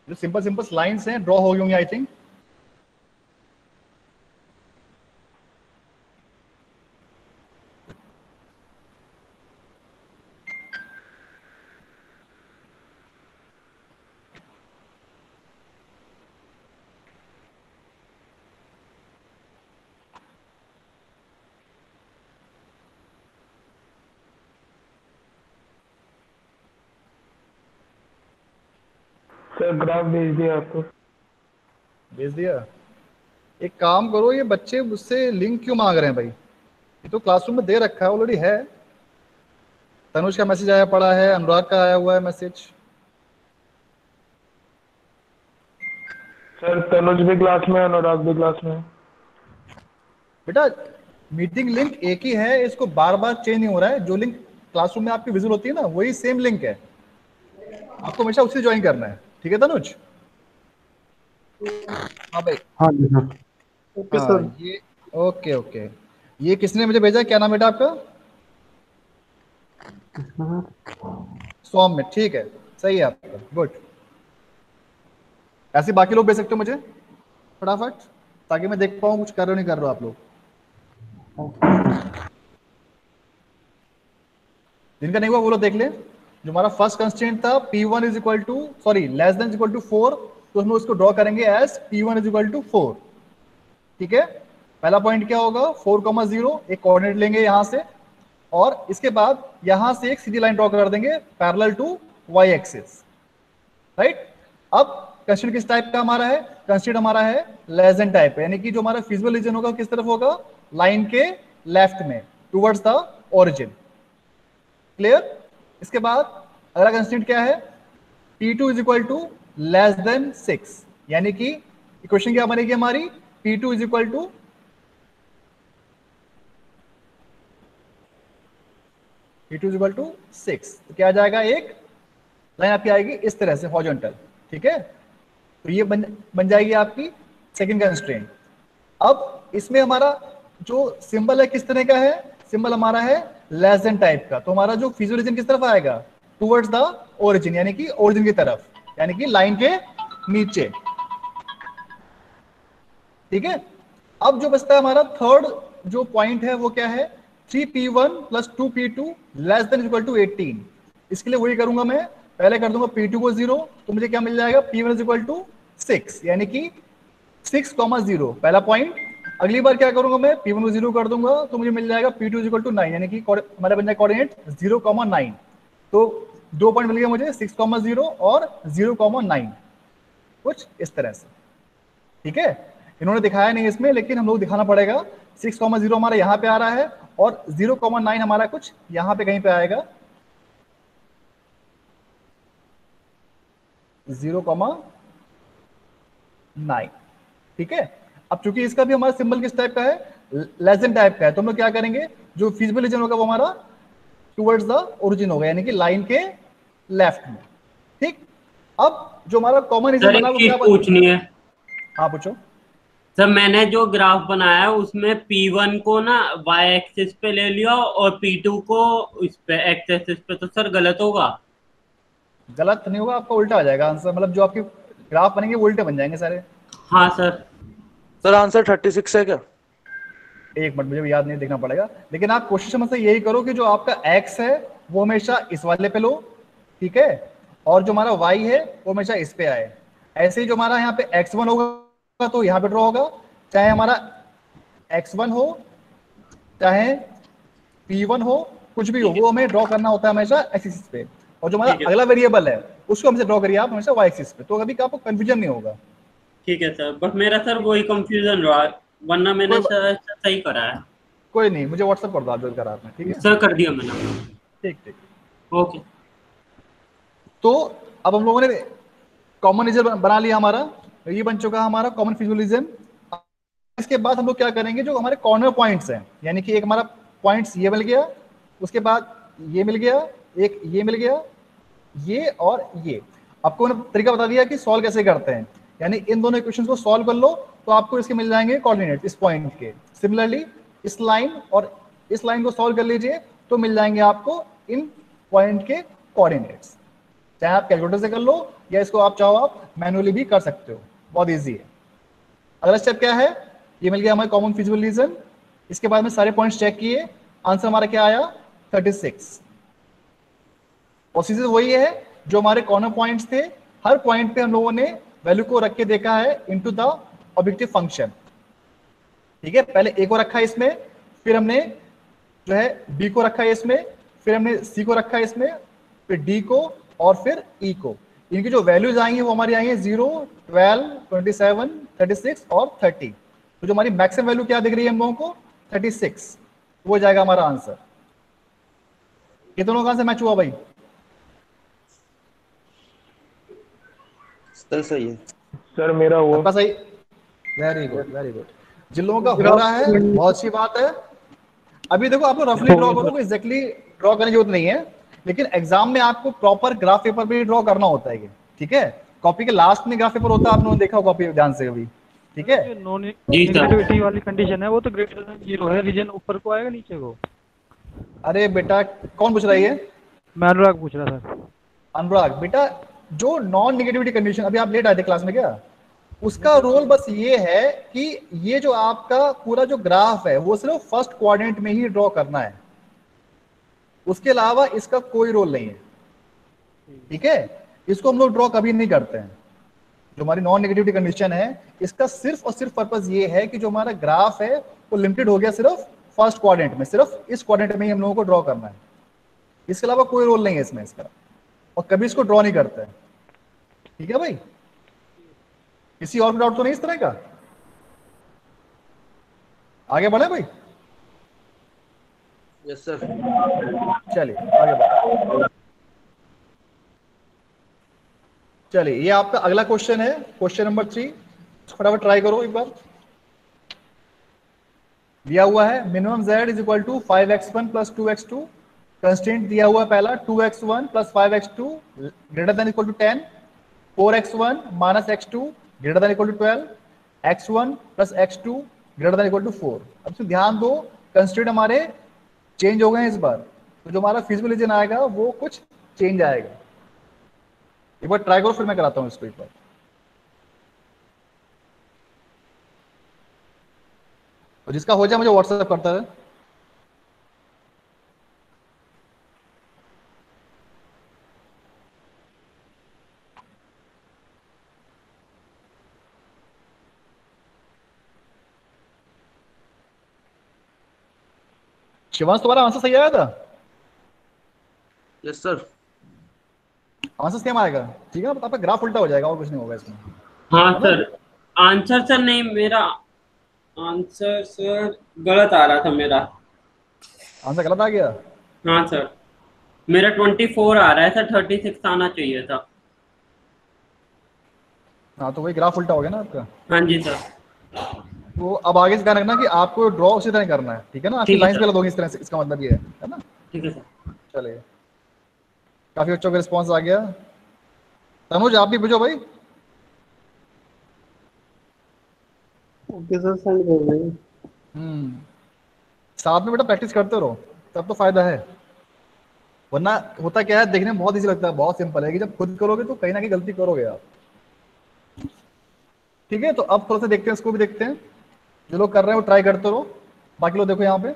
जो सिंपल सिंपल लाइंस हैं ड्रॉ हो गई होंगी आई थिंक। सर ग्राफ भेज दिया आपको। भेज दिया। एक काम करो, ये बच्चे मुझसे लिंक क्यों मांग रहे हैं भाई, ये तो क्लासरूम में दे रखा है ऑलरेडी है। तनुज का मैसेज आया पड़ा है, अनुराग का आया हुआ है मैसेज। सर तनुज भी क्लास में है, अनुराग भी क्लास में है। बेटा मीटिंग लिंक एक ही है, इसको बार बार चेंज नहीं हो रहा है। जो लिंक क्लासरूम में आपकी विजिबल होती है ना, वही सेम लिंक है, आपको हमेशा उसी ज्वाइन करना है, ठीक है तनुज? हाँ भाई। हाँ जी हाँ। ओके हाँ सर। ये ओके ओके। ये किसने मुझे भेजा, क्या नाम बेटा आपका? सौम्य, ठीक है, सही है आपका, गुड। ऐसे बाकी लोग भेज सकते हो मुझे फटाफट, ताकि मैं देख पाऊँ कुछ कर रहे हो नहीं कर रहे हो आप लोग। जिनका नहीं हुआ वो लोग देख ले। जो हमारा फर्स्ट कंस्ट्रेंट था P1 is equal to sorry less than equal to 4, तो हम उसको ड्रॉ करेंगे as P1 is equal to 4, ठीक है। पहला पॉइंट क्या होगा, 4,0, एक कोऑर्डिनेट लेंगे यहां से, और इसके बाद यहां से एक सीधी लाइन ड्रॉ कर देंगे parallel to y axis, right. अब कंस्ट्रेंट किस टाइप का हमारा है, कंस्ट्रेंट हमारा है लेस देन टाइप, यानी कि जो हमारा फिजिबल रीजन होगा किस तरफ होगा, लाइन के लेफ्ट में, टुवर्ड्स द ओरिजिन। क्लियर? इसके बाद अगला कंस्ट्रेंट क्या है, P2 is equal to less than 6, यानी कि इक्वेशन क्या बनेगी हमारी, P2 is equal to P2 is equal to 6। तो क्या आ जाएगा, एक लाइन आपकी आएगी इस तरह से हॉरिजॉन्टल, ठीक है। तो ये बन जाएगी आपकी सेकंड कंस्ट्रेंट। अब इसमें हमारा जो सिंबल है किस तरह का है, सिंबल हमारा है लेस देन टाइप का। तो हमारा जो फिजिकल रीजन किस तरफ आएगा, टुवर्ड्स द ओरिजिन, यानी कि ओरिजिन की तरफ, यानी कि लाइन के नीचे, ठीक है। अब जो बचता है हमारा थर्ड जो पॉइंट है वो क्या है, 3P1 plus 2P2 less than equal to 18। इसके लिए वही करूंगा मैं, पहले कर दूंगा P2 को 0, तो मुझे क्या मिल जाएगा, P1 इज इक्वल टू 6, यानी कि 6,0 पहला पॉइंट। अगली बार क्या करूंगा मैं, P1 को 0 कर दूंगा, तो मुझे मिल जाएगा P2 इज इक्वल टू 9, यानी कि हमारा बन जाएगा कोऑर्डिनेट 0,9। तो 2 पॉइंट मिल गया मुझे, 6,0 और 0,9, कुछ इस तरह से, ठीक है। इन्होंने दिखाया नहीं इसमें, लेकिन हम लोग दिखाना पड़ेगा। 6,0 हमारा यहाँ पे आ रहा है और 0,9 हमारा कुछ यहाँ पे कहीं पे आएगा, 0,9, ठीक है। अब चूंकि इसका भी हमारा सिंबल किस टाइप का है, लेस देन टाइप का है, तो हम लोग क्या करेंगे, जो फिजिबल रीजन होगा वो हमारा टुवर्ड्स द ओरिजिन होगा, यानी कि लाइन के लेफ्ट में, ठीक। अब जो हमारा कॉमन रीजन सर बना एक वो चीज क्या पूछनी है। हाँ पूछो। सर मैंने जो ग्राफ बनाया है उसमें P1 को ना y एक्सिस पे ले लिया और P2 को इस पे x एक्सिस पे, तो सर गलत होगा? गलत नहीं होगा, आपका उल्टा आ जाएगा आंसर, मतलब जो आपके ग्राफ बनेंगे वो उल्टे बन जाएंगे सारे। हाँ सर। सर आंसर 36 है क्या? एक मिनट, मुझे भी याद नहीं, देखना पड़ेगा। लेकिन आप कोशिश मतलब यही करो कि जो आपका x है वो हमेशा इस वाले पे लो, ठीक है, और जो हमारा y है वो हमेशा इस पे आए। ऐसे ही जो हमारा यहाँ पे x1 होगा तो यहाँ पे ड्रॉ होगा, चाहे हमारा x1 हो चाहे P1 हो, कुछ भी हो, वो हमें ड्रॉ करना होता है हमेशा x एक्सिस पे। और जो हमारा अगला वेरिएबल है उसको हमसे ड्रॉ करिए आप हमेशा y एक्सिस पे, तो कभी आपको कंफ्यूजन नहीं होगा। ठीक है सर, बस मेरा सर वही कंफ्यूजन रहा, वरना मैंने कोई सर सही करा है। कोई नहीं, मुझे व्हाट्सअप कर दो आप जो करा आपने, ठीक है। सर कर दिया मैंने। ठीक ठीक। ओके। तो अब हम लोगों ने कॉमन रीजन बना लिया हमारा, ये बन चुका हमारा कॉमन फिजिकलिज्म। इसके बाद हम लोग क्या करेंगे, जो हमारे कॉर्नर पॉइंट्स हैं, यानी कि एक हमारा पॉइंट्स ये मिल गया, उसके बाद ये मिल गया, एक ये मिल गया, ये और ये। आपको मैंने तरीका बता दिया कि सॉल्व कैसे करते हैं, यानी इन दोनों इक्वेशंस को सॉल्व कर लो तो आपको इसके मिल जाएंगे कोऑर्डिनेट इस पॉइंट के। सिमिलरली इस लाइन और इस लाइन को सॉल्व कर लीजिए तो मिल जाएंगे आपको इन पॉइंट के कोऑर्डिनेट्स। चाहे आप कैलकुलेटर से कर लो या इसको आप चाहो आप मैनुअली भी कर सकते हो, बहुत ईजी है। अगला स्टेप क्या है, ये मिल गया हमारे कॉमन फिजिबल रीजन। इसके बाद में सारे पॉइंट्स चेक किए, आंसर हमारा क्या आया, 36। प्रोसीजर वही है जो हमारे कॉर्नर पॉइंट्स थे, हर पॉइंट पे हम लोगों ने वैल्यू को रख के देखा है इनटू द ऑब्जेक्टिव फंक्शन, ठीक है। पहले ए को रखा है इसमें, फिर हमने जो है बी को रखा है इसमें, फिर हमने सी को रखा है इसमें, फिर डी को और फिर ई को। इनकी जो वैल्यूज आएंगी वो हमारी आएंगी 0, 12, 27, 36 और 30। तो जो हमारी मैक्सिमम वैल्यू क्या दिख रही है हम लोगों को, 36, वो जाएगा हमारा आंसर। ये दोनों कहां से मैच हुआ भाई? सर सही है। सर मेरा वो आपका सही, वेरी गुड वेरी गुड। जिन लोगों का हो रहा है बहुत अच्छी बात है। अभी देखो आप लोग रफली ड्रॉ करो, एग्जैक्टली ड्रॉ करने की जरूरत नहीं है, लेकिन एग्जाम में आपको प्रॉपर ग्राफ पेपर पे ड्रॉ करना होता है, ठीक है। कॉपी के लास्ट में ग्राफ पेपर होता है, आप लोगों ने देखा कॉपी ध्यान से कभी, ठीक है। जो नॉन नेगेटिविटी वाली कंडीशन है वो तो ग्रेटर देन 0 है, रीजन ऊपर को आएगा नीचे को? अरे बेटा कौन पूछ रही है? मैं अनुराग पूछ रहा था। अनुराग बेटा, जो नॉन नेगेटिविटी कंडीशन, अभी आप लेट आए थे क्लास में क्या, उसका रोल बस ये है कि ये जो आपका पूरा जो ग्राफ है वो सिर्फ फर्स्ट क्वाड्रेंट में ही ड्रॉ करना है, उसके अलावा इसका कोई रोल नहीं है, ठीक है। इसको हम लोग ड्रॉ कभी नहीं करते हैं। जो हमारी नॉन नेगेटिविटी कंडीशन है इसका सिर्फ और सिर्फ पर्पस ये है कि जो हमारा ग्राफ है वो लिमिटेड हो गया सिर्फ फर्स्ट क्वाड्रेंट में, सिर्फ इस क्वाड्रेंट में ही हम लोगों को ड्रॉ करना है, इसके अलावा कोई रोल नहीं है इसमें इसका, और कभी इसको ड्रॉ नहीं करते हैं, ठीक है भाई। किसी और को डाउट तो नहीं इस तरह का? आगे बढ़े भाई? Yes sir. चलिए आगे बढ़े। चलिए ये आपका अगला क्वेश्चन है, क्वेश्चन नंबर 3। फटाफट ट्राई करो एक बार। दिया हुआ है minimum z is equal to 5x1 plus 2x2। Constant दिया हुआ पहला 2x1 plus 5x2 greater than equal to 10, 4x1 minus x2 greater than equal to 12, x1 plus x2 greater than equal to 4। अब इसमें ध्यान दो, कंस्टेंट हमारे change हो गए हैं इस बार, तो जो हमारा फिजिकल रीजन आएगा वो कुछ चेंज आएगा। एक बार ट्राई करो, फिर मैं कराता हूँ इसको एक बार। तो जिसका हो जाए मुझे व्हाट्सएप करता है। शिवांश तुम्हारा आंसर सही आया था? Yes sir. आंसर सेम आएगा, ठीक है ना? आपका ग्राफ उल्टा हो जाएगा और कुछ नहीं होगा इसमें। हाँ सर, आंसर सर नहीं, मेरा आंसर सर गलत आ रहा था मेरा। आंसर गलत आ गया? हाँ सर, मेरा 24 आ रहा है सर, 36 आना चाहिए था। हाँ तो वही ग्राफ उल्टा हो गया ना आपका। हाँ जी सर। तो अब आगे से ध्यान रखना कि आपको ड्रॉ उसी तरह करना है, ठीक है ना? आपकी ठीक है लाइंस सर। गलत होगी इस तरह से, इसका मतलब ये है ना? ठीक है सर। चलिए, काफी बच्चों का रिस्पॉन्स आ गया। तनुज आप भी पूछो भाई। ओके सर, सेंड कर देंगे। साथ में बेटा प्रैक्टिस करते रहो, तब तो फायदा है। वरना होता क्या है, देखने में बहुत इजी लगता है, बहुत सिंपल है, कि जब खुद करोगे तो कहीं ना कहीं गलती करोगे आप। ठीक है, तो अब थोड़ा सा देखते हैं, इसको भी देखते हैं। जो लोग कर रहे हैं वो ट्राई करते रहो, बाकी लोग देखो यहाँ पे।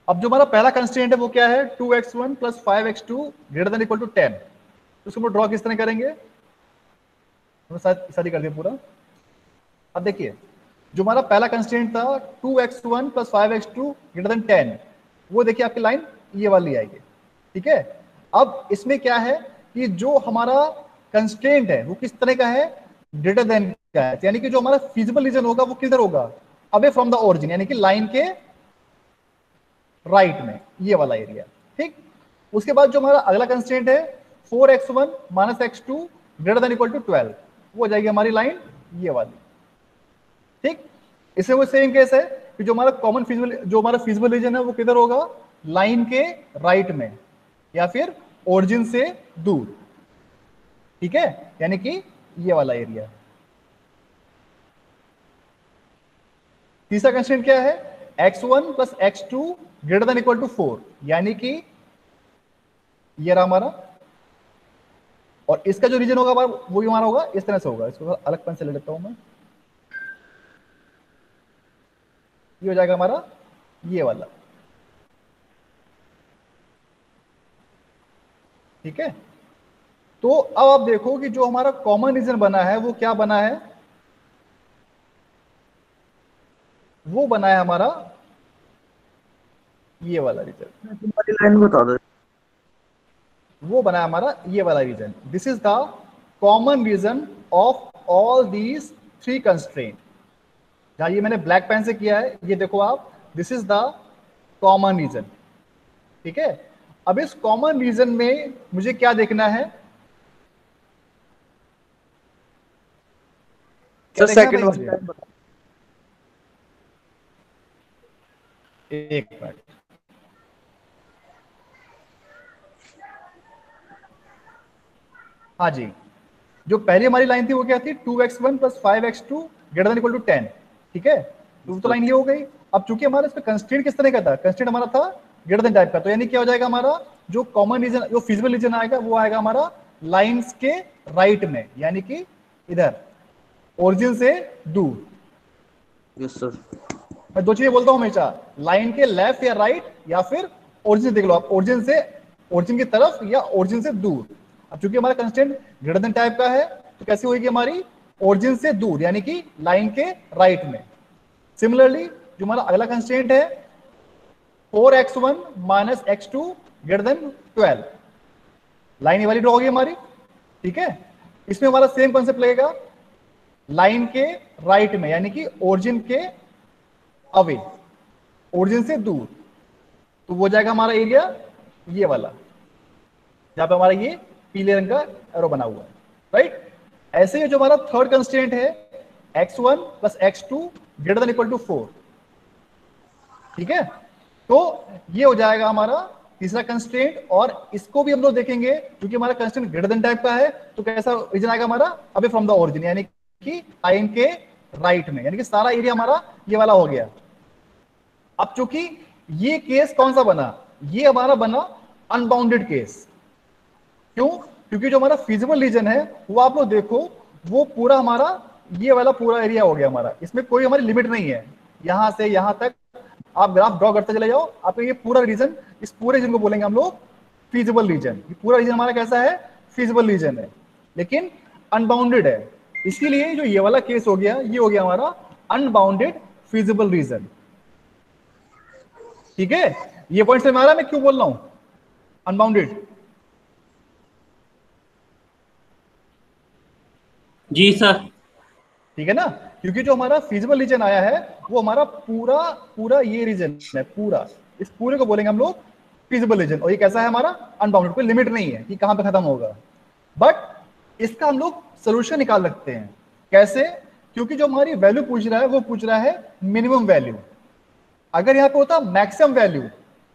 अब जो हमारा पहला कंस्ट्रेंट है वो क्या है? 2x1 plus 5x2 greater than equal to 10। तो इसको ड्रॉ किस तरह करेंगे? शादी कर दिया पूरा। अब देखिए, जो हमारा पहला कंस्ट्रेंट था 2x1 plus 5x2 greater then 10, वो देखिए आपकी लाइन ये वाली आएगी, ठीक है? अब इसमें क्या है कि जो हमारा कंस्ट्रेंट है वो किस तरह का है? ग्रेटर देन का है, यानी कि जो हमारा फिजिबल रीजन होगा वो किधर होगा? अवे फ्रॉम द ओरिजिन, यानी कि लाइन के राइट में, ये वाला एरिया, ठीक? उसके बाद जो हमारा अगला कंस्ट्रेंट है 4x1 minus x2 greater than equal to 12, वो हो जाएगी हमारी लाइन ये वाली, ठीक? इसमें वो सेम केस है कि जो हमारा कॉमन फिजिबल, जो हमारा फिजिबल रीजन है वो किधर होगा? लाइन के राइट में या फिर ओरिजिन से दूर, ठीक है? यानी कि ये वाला एरिया। तीसरा कंस्ट्रेंट क्या है? x1 plus x2 greater than equal to 4, यानी कि ये रहा हमारा। और इसका जो रीजन होगा वो भी हमारा होगा इस तरह से होगा। इसको अलग पेन से ले लेता हूं मैं। ये हो जाएगा हमारा ये वाला, ठीक है? तो अब आप देखो कि जो हमारा कॉमन रीजन बना है वो क्या बना है? वो बना है हमारा ये वाला रीजन। तुम्हारी लाइन बता दो। वो बना है हमारा ये वाला region. This is the common region of all these three constraint. जहां ये मैंने ब्लैक पेन से किया है, ये देखो आप, this is the common region, ठीक है? अब इस कॉमन रीजन में मुझे क्या देखना है? सर सेकंड मुझे एक मिनट, हाँ जी, जो पहली हमारी लाइन थी वो क्या थी? 2x1 plus 5x2 greater than equal to 10, ठीक है? तो लाइन ये हो गई। अब चूंकि हमारा इसमें कंस्ट्रेंट किस तरह का था? कंस्ट्रेंट हमारा था ग्रेटर देन टाइप का, तो यानी क्या हो जाएगा हमारा जो कॉमन रीजन, जो फिजिबल रीजन आएगा वो आएगा हमारा लाइंस के राइट में, यानी कि इधर ओरिजिन से दूर। Yes sir. मैं दो चीजें बोलता हूं हमेशा, लाइन के लेफ्ट या राइट, या फिर ओरिजिन देख लो आप, ओरिजिन से, ओरिजिन की तरफ या ओरिजिन से दूर। अब चूंकि हमारा कंस्ट्रेंट ग्रेटर देन टाइप का है तो कैसी होगी हमारी? ओरिजिन से दूर, यानी कि लाइन के राइट में। सिमिलरली जो हमारा अगला कंस्ट्रेंट है 4x1 minus x2 greater then 12, line ये वाली ड्रॉ होगी हमारी, ठीक है? इसमें हमारा सेम कॉन्सेप्ट लगेगा, लाइन के राइट में, यानी कि ओरिजिन के अवे, ओरिजिन से दूर। तो वो जाएगा हमारा एरिया ये वाला, जहां पे हमारा ये पीले रंग का एरो बना हुआ है, राइट। ऐसे ही जो हमारा थर्ड कंस्ट्रेंट है x1 plus x2 greater than equal to 4, ठीक है। तो ये हो जाएगा हमारा तीसरा कंस्ट्रेंट, और इसको भी हम लोग देखेंगे क्योंकि हमारा कंस्ट्रेंट ग्रेटर देन टाइप का है, तो कैसा रीजन आएगा हमारा, अवे फ्रॉम द ओरिजिन, यानी कि लाइन के राइट में, यानी कि सारा एरिया हमारा ये वाला हो गया। अब चूंकि ये केस कौन सा बना, ये हमारा बना अनबाउंडेड केस। क्यों? क्योंकि जो हमारा फिजिबल रीजन है वो आप लोग देखो, वो पूरा हमारा ये वाला पूरा एरिया हो गया हमारा, इसमें कोई हमारी लिमिट नहीं है। यहां से यहां तक आप ग्राफ ड्रॉ करते चले जाओ, आपको ये पूरा रीजन, इस पूरे रीजन को बोलेंगे हम लोग फिजिबल रीजन। ये पूरा रीजन हमारा कैसा है, फिजिबल रीजन है, लेकिन अनबाउंडेड है। इसीलिए जो ये वाला केस हो गया, ये हो गया हमारा अनबाउंडेड फिजिबल रीजन, ठीक है। ये पॉइंट से मैं क्यों बोल रहा हूं अनबाउंडेड? जी सर। ठीक है ना, क्योंकि जो हमारा फिजिबल रीजन आया है वो हमारा पूरा पूरा ये रीजन है, पूरा इस पूरे को बोलेंगे हम लोग फिजिबल रीजन। और ये कैसा है हमारा, अनबाउंडेड, कोई लिमिट नहीं है कि कहां पे खत्म होगा। बट इसका हम लोग सोल्यूशन निकाल सकते हैं। कैसे? क्योंकि जो हमारी वैल्यू पूछ रहा है वो पूछ रहा है मिनिमम वैल्यू। अगर यहाँ पे होता मैक्सिमम वैल्यू,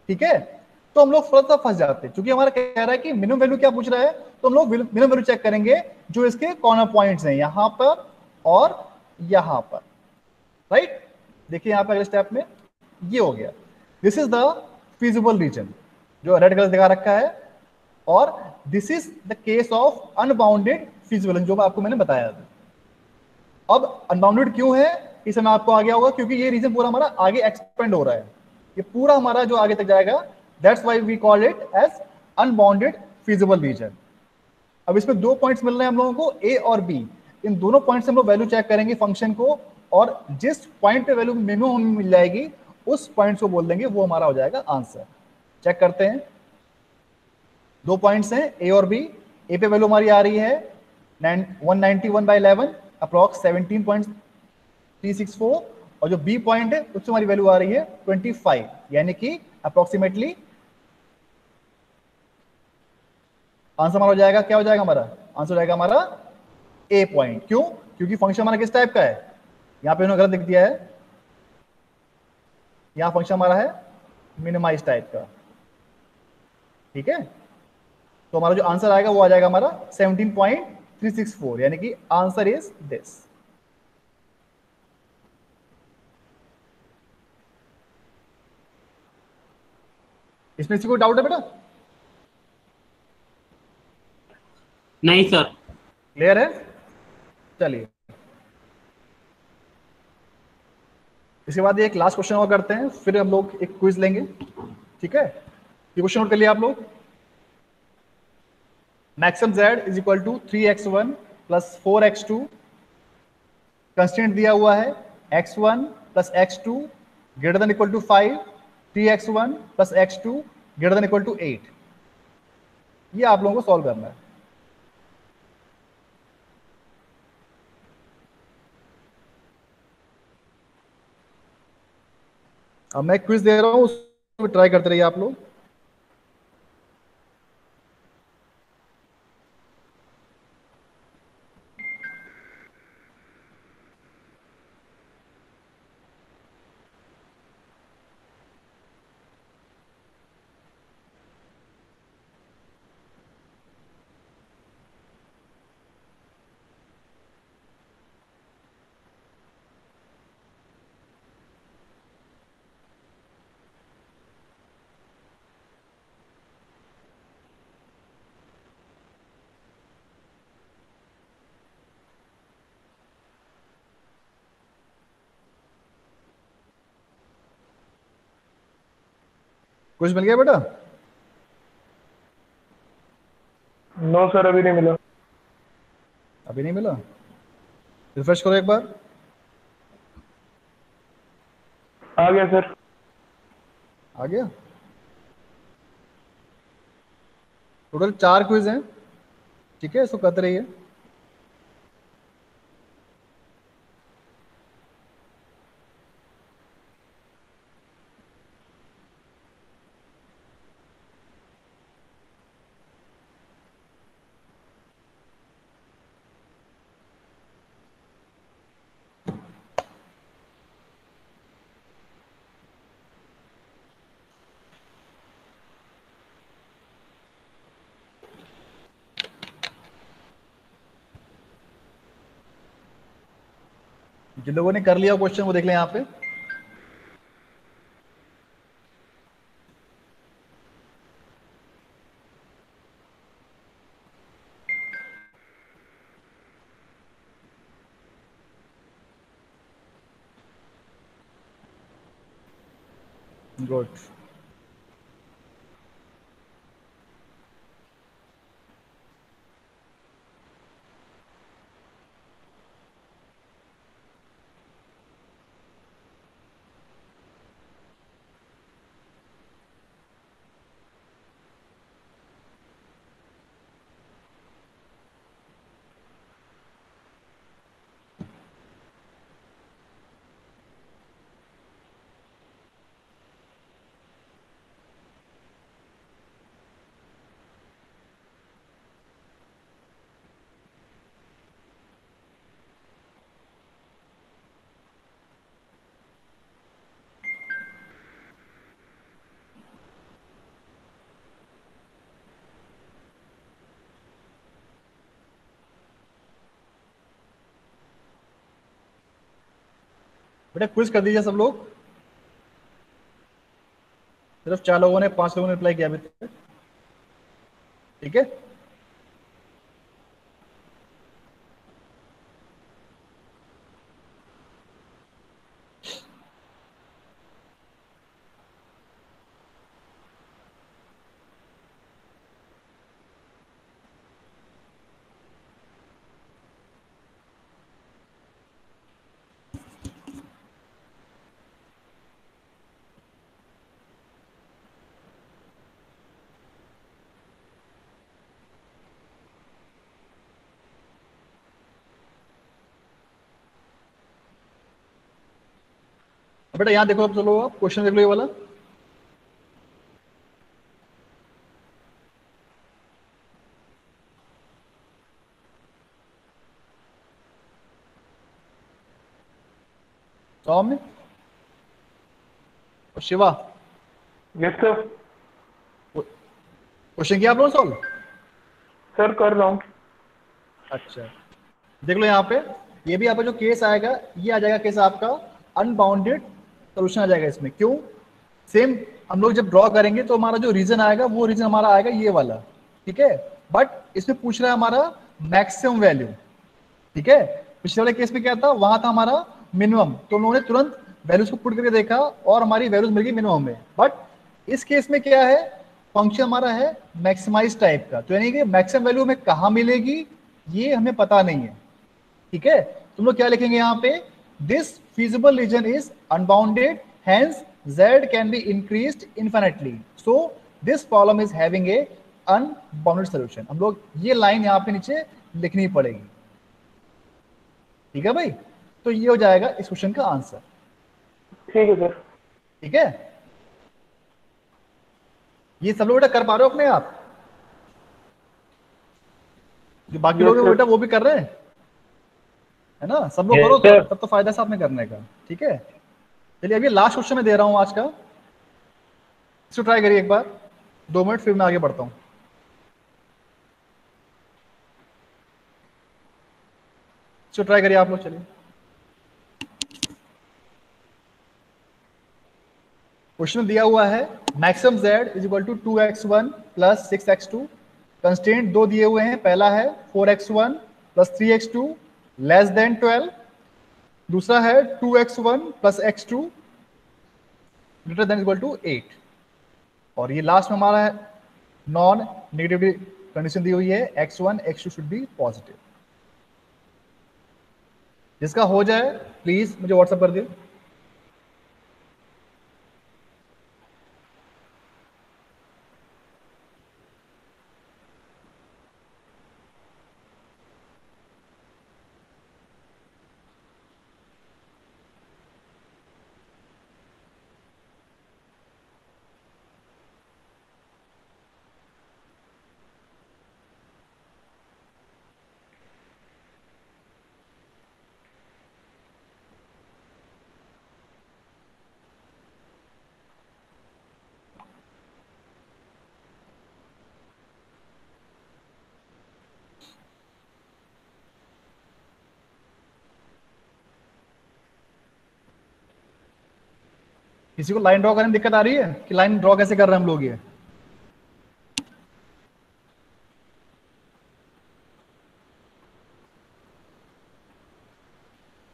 ठीक है, तो हम लोग थोड़ा सा फंस जाते, क्योंकि हमारा कह रहा है कि मिनिमम वैल्यू क्या पूछ रहा है, तो हम लोग मिनिमम वैल्यू चेक करेंगे जो इसके कॉर्नर पॉइंट्स हैं, यहां पर और यहां पर, राइट। देखिए यहां पर अगले स्टेप में ये हो गया, this is the feasible region जो रेड कलर दिखा रखा है, और this is the case of unbounded feasible जो आपको मैंने बताया था। अब अनबाउंडेड क्यों है इस समय आपको आ गया होगा, क्योंकि ये रीजन पूरा हमारा आगे एक्सपेंड हो रहा है, ये पूरा हमारा जो आगे तक जाएगा, that's why we call it as unbounded feasible region. अब इसमें दो पॉइंट्स मिल रहे हैं हम लोगों को, ए और बी। इन दोनों पॉइंट से हम लोग वैल्यू चेक करेंगे फंक्शन को, और जिस पॉइंट पे वैल्यू मिनिमम हमें मिल जाएगी उस पॉइंट को बोल देंगे, वो हमारा हो जाएगा आंसर। चेक करते हैं, दो पॉइंट्स हैं ए और बी। ए पे वैल्यू हमारी आ रही है 191/11 अप्रॉक्स 17.364, और जो बी पॉइंट है उससे हमारी वैल्यू आ रही है 25, यानी कि अप्रोक्सीमेटली आंसर हमारा हो जाएगा, क्या हो जाएगा हमारा आंसर, हो जाएगा हमारा ए पॉइंट। क्यों? क्योंकि फंक्शन हमारा किस टाइप का है, यहां पे उन्होंने गलत लिख दिया है, यहां फंक्शन हमारा है मिनिमाइज टाइप का, ठीक है। तो हमारा जो आंसर आएगा वो आ जाएगा हमारा 17.364, यानी कि आंसर इज दिस। इसमें किसी को डाउट है बेटा? नहीं सर। क्लियर है? चलिए, इसके बाद एक लास्ट क्वेश्चन और करते हैं, फिर हम लोग एक क्विज लेंगे, ठीक है। ये क्वेश्चन नोट कर लिया आप लोग। Maximum z is equal to 3x1 plus 4x2, constant दिया हुआ है x1 plus x2 greater than equal to 5, 3x1 plus x2 greater than equal to 8। ये आप लोगों को सॉल्व करना है। अब मैं क्विज दे रहा हूं, उसको ट्राई करते रहिए आप लोग। कुछ मिल गया बेटा? नो सर, अभी नहीं मिला। अभी नहीं मिला? रिफ्रेश करो एक बार। आ गया सर। आ गया? टोटल 4 क्विज हैं, ठीक है, इसको करते रहिए। जिन लोगों ने कर लिया क्वेश्चन वो देख लें यहाँ पे। गुड। बेटा क्विज कर दीजिए सब लोग। सिर्फ 4 लोगों ने 5 लोगों ने रिप्लाई किया अभी तक। ठीक है। बेटा यहाँ देखो, अब चलो आप क्वेश्चन देख लो ये वाला। सौम्य और शिवा, यस सर। क्वेश्चन किया आप लोगों ने सॉल्व? सर कर रहा हूँ। अच्छा देख लो यहाँ पे, ये भी आपका जो केस आएगा ये आ जाएगा केस आपका अनबाउंडेड सोल्यूशन आ जाएगा इसमें। क्यों? सेम हम लोग जब ड्रॉ करेंगे तो हमारा जो रीजन आएगा वो रीजन हमारा आएगा ये वाला। ठीक है। बट इसमें पूछ रहा है हमारा मैक्सिमम वैल्यू। ठीक है। पिछले वाले केस में क्या था, वहां था हमारा मिनिमम, तो हम लोगों ने तुरंत वैल्यूज को पुट करके देखा और हमारी वैल्यूज मिल गई मिनिमम में। बट इस केस में क्या है, फंक्शन हमारा है मैक्सिमाइज टाइप का, तो यानी कि मैक्सिमम वैल्यू हमें कहाँ मिलेगी ये हमें पता नहीं है। ठीक है। तुम लोग क्या लिखेंगे यहाँ पे, this feasible reason is unbounded hence z can be increased infinitely, so this problem is having a unbounded solution। हम लोग ये लाइन यहाँ पे नीचे लिखनी पड़ेगी। ठीक है भाई, तो ये हो जाएगा इस क्वेश्चन का आंसर। ठीक है सर। ठीक है, ये सब लोग बेटा कर पा रहे हो अपने आप? जो बाकी लोग हैं वो बेटा वो भी कर रहे हैं, है ना? सब लोग करो तो तब तो फायदा साथ में करने का। ठीक है, चलिए अभी लास्ट क्वेश्चन मैं दे रहा हूं आज का, इसको ट्राई करिए एक बार, 2 मिनट फिर मैं आगे बढ़ता हूं। इसको ट्राई करिए आप लोग। चलिए क्वेश्चन दिया हुआ है maximum z is equal to 2x1 plus 6x2। Constant दो दिए हुए हैं, पहला है 4x1 plus 3x2 less then 12, दूसरा है 2x1 plus x2 greater than equal to 8, और ये लास्ट में हमारा है नॉन नेगेटिव कंडीशन दी हुई है x1 x2 should B positive. जिसका हो जाए प्लीज मुझे व्हाट्सएप कर दिए। किसी को लाइन ड्रॉ करने में दिक्कत आ रही है कि लाइन ड्रॉ कैसे कर रहे हैं हम लोग ये?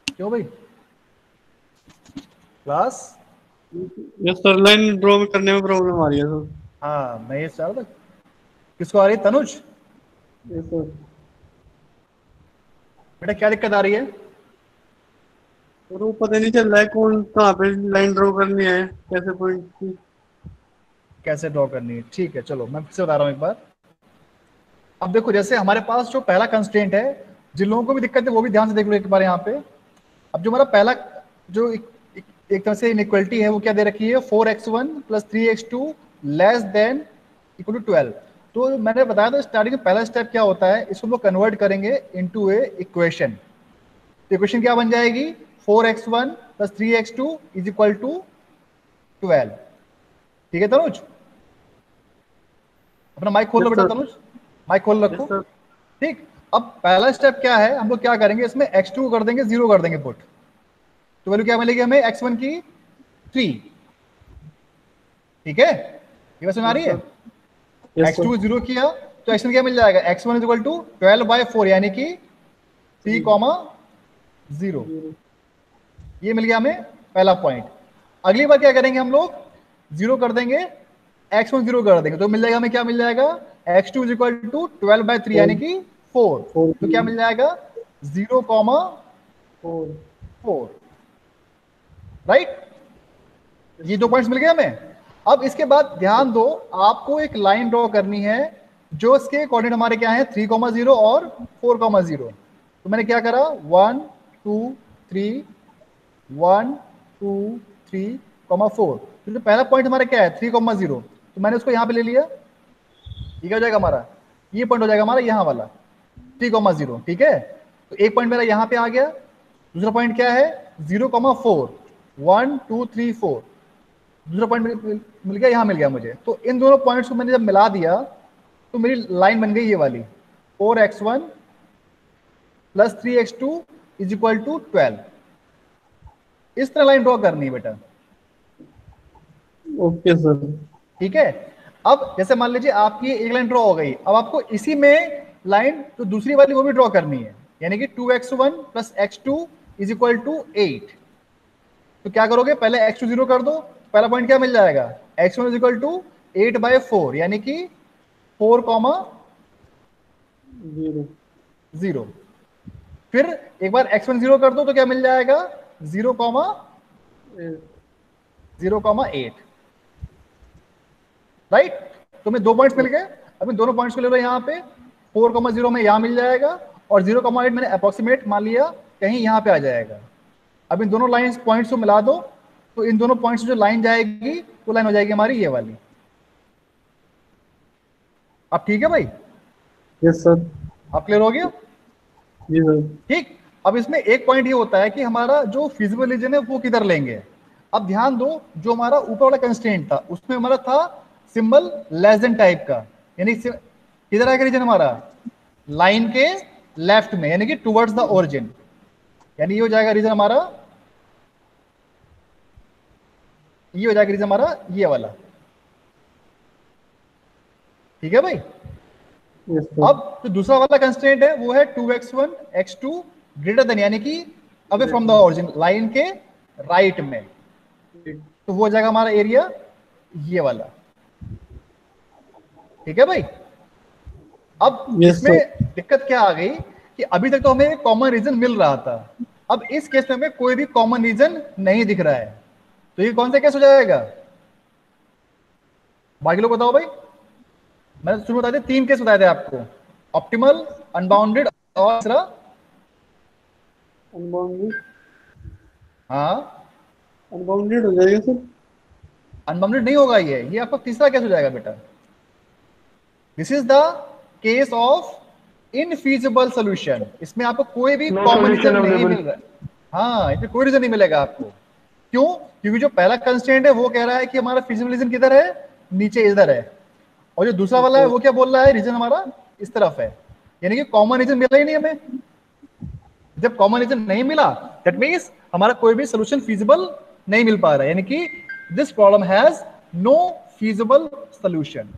क्यों भाई class? Yes sir, line draw करने में प्रॉब्लम आ रही है सर। हाँ मैं ये चाह रहा था। किसको आ रही है? तनुज? Yes sir. बेटा क्या दिक्कत आ रही है? और वो पता नहीं चल रहा है कौन कहाँ पे लाइन ड्रॉ करनी है, कैसे पॉइंट की। कैसे ड्रॉ करनी है? ठीक है चलो मैं फिर से बता रहा हूँ एक बार। अब देखो जैसे हमारे पास जो पहला कंस्ट्रेंट है, जिन लोगों को भी दिक्कत है वो भी ध्यान से देख लो एक बार यहाँ पे। अब जो हमारा पहला जो एक तरह से इनइक्वलिटी है वो क्या दे रखी है? 4x1 + 3x2 <= 12। तो मैंने बताया था स्टार्टिंग में पहला स्टेप क्या होता है, इसको हम लोग कन्वर्ट करेंगे इनटू ए इक्वेशन। तो इक्वेशन क्या बन जाएगी? 4x1 + 3x2 = 12। ठीक है तनुज? अपना माइक खोल लो बेटा तनुज, माइक खोल रखो। ठीक, अब पहला स्टेप क्या है, हम लोग क्या करेंगे इसमें x2 को कर देंगे 0 कर देंगे पुट। तो वैल्यू क्या मिलेगी हमें? x1 की 3। ठीक है, ये बात सुन आ रही है? x2 0 किया तो x1 क्या मिल जाएगा? x1 = 12/4 यानी कि 3,0। ये मिल गया हमें पहला पॉइंट। अगली बार क्या करेंगे हम लोग? 0 कर देंगे, x1 0 कर देंगे तो मिल जाएगा हमें, क्या मिल जाएगा? x2 = 12/3 यानी कि 4। तो क्या मिल जाएगा? 0,4। राइट, ये 2 पॉइंट्स मिल गए हमें। अब इसके बाद ध्यान दो, आपको एक लाइन ड्रॉ करनी है जो इसके कोऑर्डिनेट हमारे क्या है? 3,0 और 4,0। तो मैंने क्या करा? 1 2 3 1 2 3, 4। तो जो पहला पॉइंट हमारा क्या है? 3,0। तो मैंने उसको यहाँ पे ले लिया। ये क्या हो जाएगा हमारा? ये पॉइंट हो जाएगा हमारा यहाँ वाला 3,0। ठीक है, तो एक पॉइंट मेरा यहाँ पे आ गया। दूसरा पॉइंट क्या है? 0,4 1 2 3 4। दूसरा पॉइंट मिल गया, यहाँ मिल गया मुझे। तो इन दोनों पॉइंट्स को मैंने जब मिला दिया तो मेरी लाइन बन गई ये वाली, 4x1 + 3x2 = 12। इस तरह लाइन ड्रॉ करनी है बेटा। Okay sir. ठीक है, अब जैसे मान लीजिए आपकी एक लाइन ड्रॉ हो गई, अब आपको इसी में लाइन जो दूसरी वाली वो भी ड्रॉ करनी है, यानी कि 2x1 + x2 = 8। तो क्या करोगे? पहले x2 0 कर दो, पहला पॉइंट क्या मिल जाएगा? x1 = 8/4 यानी कि 4,0। फिर एक बार x1 0 कर दो तो क्या मिल जाएगा? 0,8। राइट, तो मैं 2 पॉइंट्स मिल गए। अब इन दोनों पॉइंट्स को ले लो यहाँ पे, 4,0 में यहाँ मिल जाएगा और 0,8 मैंने अप्रोक्सीमेट मान लिया कहीं यहाँ पे आ जाएगा। अब इन दोनों लाइन पॉइंट्स को मिला दो तो इन दोनों पॉइंट्स जो लाइन जाएगी वो लाइन हो जाएगी हमारी ये वाली। अब ठीक है भाई? Yes sir. आप क्लियर हो गया? जी सर। ठीक, अब इसमें एक पॉइंट ये होता है कि हमारा जो फिजिबल रीजन है वो किधर लेंगे। अब ध्यान दो, जो हमारा ऊपर वाला कंस्ट्रेंट था उसमें हमारा था सिंबल लेस देन टाइप का, यानी किधर आएगा रीजन हमारा? लाइन के लेफ्ट में, यानी कि टुवर्ड्स द ओरिजिन। यानी ये हो जाएगा रीजन हमारा, ये हो जाएगा रीजन हमारा ये वाला। ठीक है भाई? Yes sir. अब जो दूसरा वाला कंस्ट्रेंट है वो है 2x1 x2 > यानी कि away from the origin, line के राइट में। तो वो हो जाएगा हमारा एरिया ये वाला। ठीक है भाई? अब इसमें दिक्कत क्या आ गई कि अभी तक तो हमें एक कॉमन रीजन मिल रहा था, अब इस केस में हमें कोई भी कॉमन रीजन नहीं दिख रहा है। तो ये कौन सा केस हो जाएगा? बाकी लोग बताओ भाई। मैंने शुरू बताए थे 3 केस बताए थे आपको, ऑप्टिमल, अनबाउंडेड और तीसरा अनबाउंडेड। हाँ, अनबाउंडेड हो जाएगा सर। अनबाउंडेड नहीं होगा ये आपका तीसरा केस हो जाएगा बेटा। This is the case of infeasible solution. इसमें आपको कोई भी कॉमन रीजन नहीं मिल रहा है। हाँ, इसमें कोई रीजन नहीं मिलेगा आपको। क्यों? क्योंकि जो पहला कंस्ट्रेंट है वो कह रहा है कि हमारा फिजिबल रीजन किधर है? नीचे इधर है। और जो दूसरा वाला है वो क्या बोल रहा है? रीजन हमारा इस तरफ है। यानी कि कॉमन रीजन मिला ही नहीं हमें। जब कॉमन रीजन नहीं मिला दैट मींस हमारा कोई भी सोल्यूशन फिजिबल नहीं मिल पा रहा है, यानी कि this problem has no feasible solution.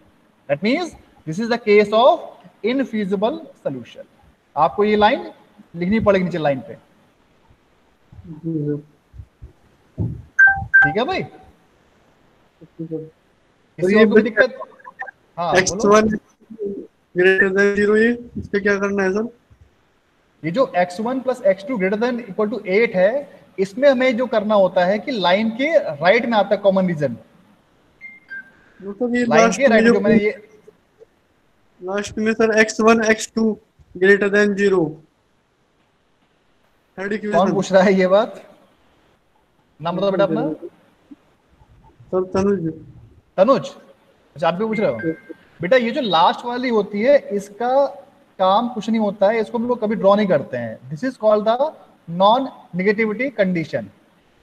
That means this is the case of infeasible solution. आपको ये लाइन लिखनी पड़ेगी नीचे लाइन पे, ठीक है भाई? किसी और को दिक्कत? हाँ, x1 ग्रेटर देन 0, ये इस पे क्या करना है सर? ये जो x1 plus x2 greater than equal to 8 है, इसमें हमें जो करना होता है कि लाइन के राइट में आता है कॉमन रीजन। मतलब ये लाइन के राइट जो मैंने ये लास्ट में sir x1 x2 greater then 0 third equation. कौन पूछ रहा है ये बात? नाम बताओ बेटा अपना। सर तनुज। तनुज, अच्छा आप भी पूछ रहे हो? बेटा ये जो लास्ट वाली होती है इसका काम कुछ नहीं होता है, इसको हम लोग कभी ड्रॉ नहीं करते हैं। This is called the non negativity condition.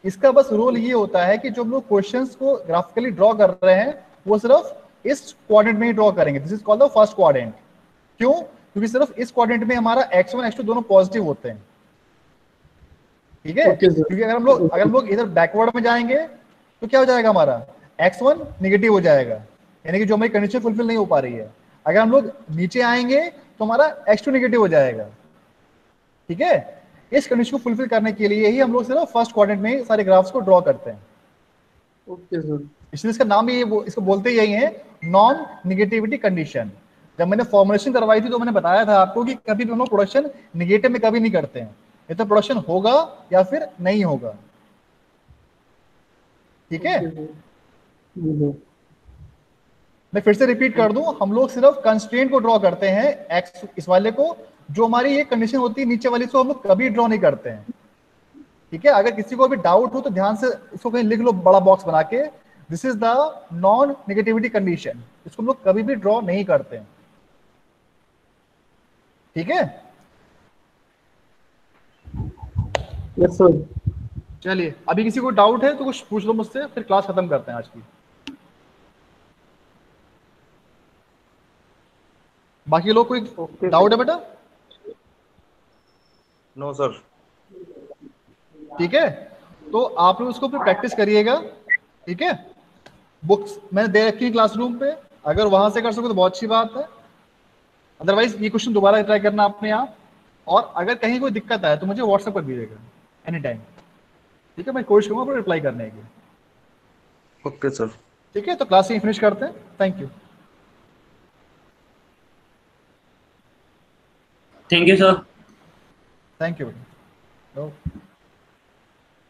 इसका बस रोल ये होता है कि जो हम लोग क्वेश्चंस को ग्राफिकली ड्रॉ कर रहे हैं वो सिर्फ इस क्वाड्रेंट में ही ड्रॉ करेंगे। This is called the first quadrant. क्यों? क्योंकि सिर्फ इस क्वाड्रेंट में हमारा x1 x2 दोनों पॉजिटिव होते हैं, ठीक है? क्योंकि अगर हम लोग इधर बैकवर्ड में जाएंगे तो क्या हो जाएगा, हमारा x1 नेगेटिव हो जाएगा, यानी कि जो हमारी कंडीशन फुलफिल नहीं हो पा रही है। अगर हम लोग नीचे आएंगे तो हमारा x2 नेगेटिव हो जाएगा, ठीक है? इस कंडीशन को फुलफिल करने के लिए ही हम लोग सिर्फ फर्स्ट क्वाड्रेंट में सारे ग्राफ्स को ड्रॉ करते हैं। Okay sir. इसलिए इसका नाम ही इसको बोलते यही है, नॉन नेगेटिविटी कंडीशन। जब मैंने फॉर्मुलेशन करवाई थी तो मैंने बताया था आपको कि कभी भी हम लोग प्रोडक्शन नेगेटिव में कभी नहीं करते हैं, ये तो प्रोडक्शन होगा या फिर नहीं होगा, ठीक है? मैं फिर से रिपीट कर दूं, हम लोग सिर्फ कंस्ट्रेंट को ड्रॉ करते हैं, एक्स इस वाले को, जो हमारी ये कंडीशन होती है नीचे वाली, को हम लोग कभी ड्रॉ नहीं करते हैं, ठीक है? अगर किसी को भी डाउट हो तो ध्यान से इसको कहीं लिख लो बड़ा बॉक्स बना के, this is the non negativity condition. इसको हम लोग कभी भी ड्रॉ नहीं करते हैं, ठीक है? Yes sir. चलिए, अभी किसी को डाउट है तो कुछ पूछ लो मुझसे, फिर क्लास खत्म करते हैं आज की। बाकी लोग कोई डाउट है बेटा? No sir. ठीक है, तो आप लोग उसको फिर प्रैक्टिस करिएगा, ठीक है? बुक्स मैंने दे रखी है क्लासरूम पे, अगर वहां से कर सको तो बहुत अच्छी बात है, अदरवाइज ये क्वेश्चन दोबारा ट्राई करना अपने आप। और अगर कहीं कोई दिक्कत आए तो मुझे व्हाट्सएप पर भेजिएगा एनी टाइम, ठीक है? मैं कोशिश करूंगा आपको रिप्लाई करने की। Okay sir. ठीक है, तो क्लास यहीं फिनिश करते हैं। Thank you. Thank you sir. Thank you.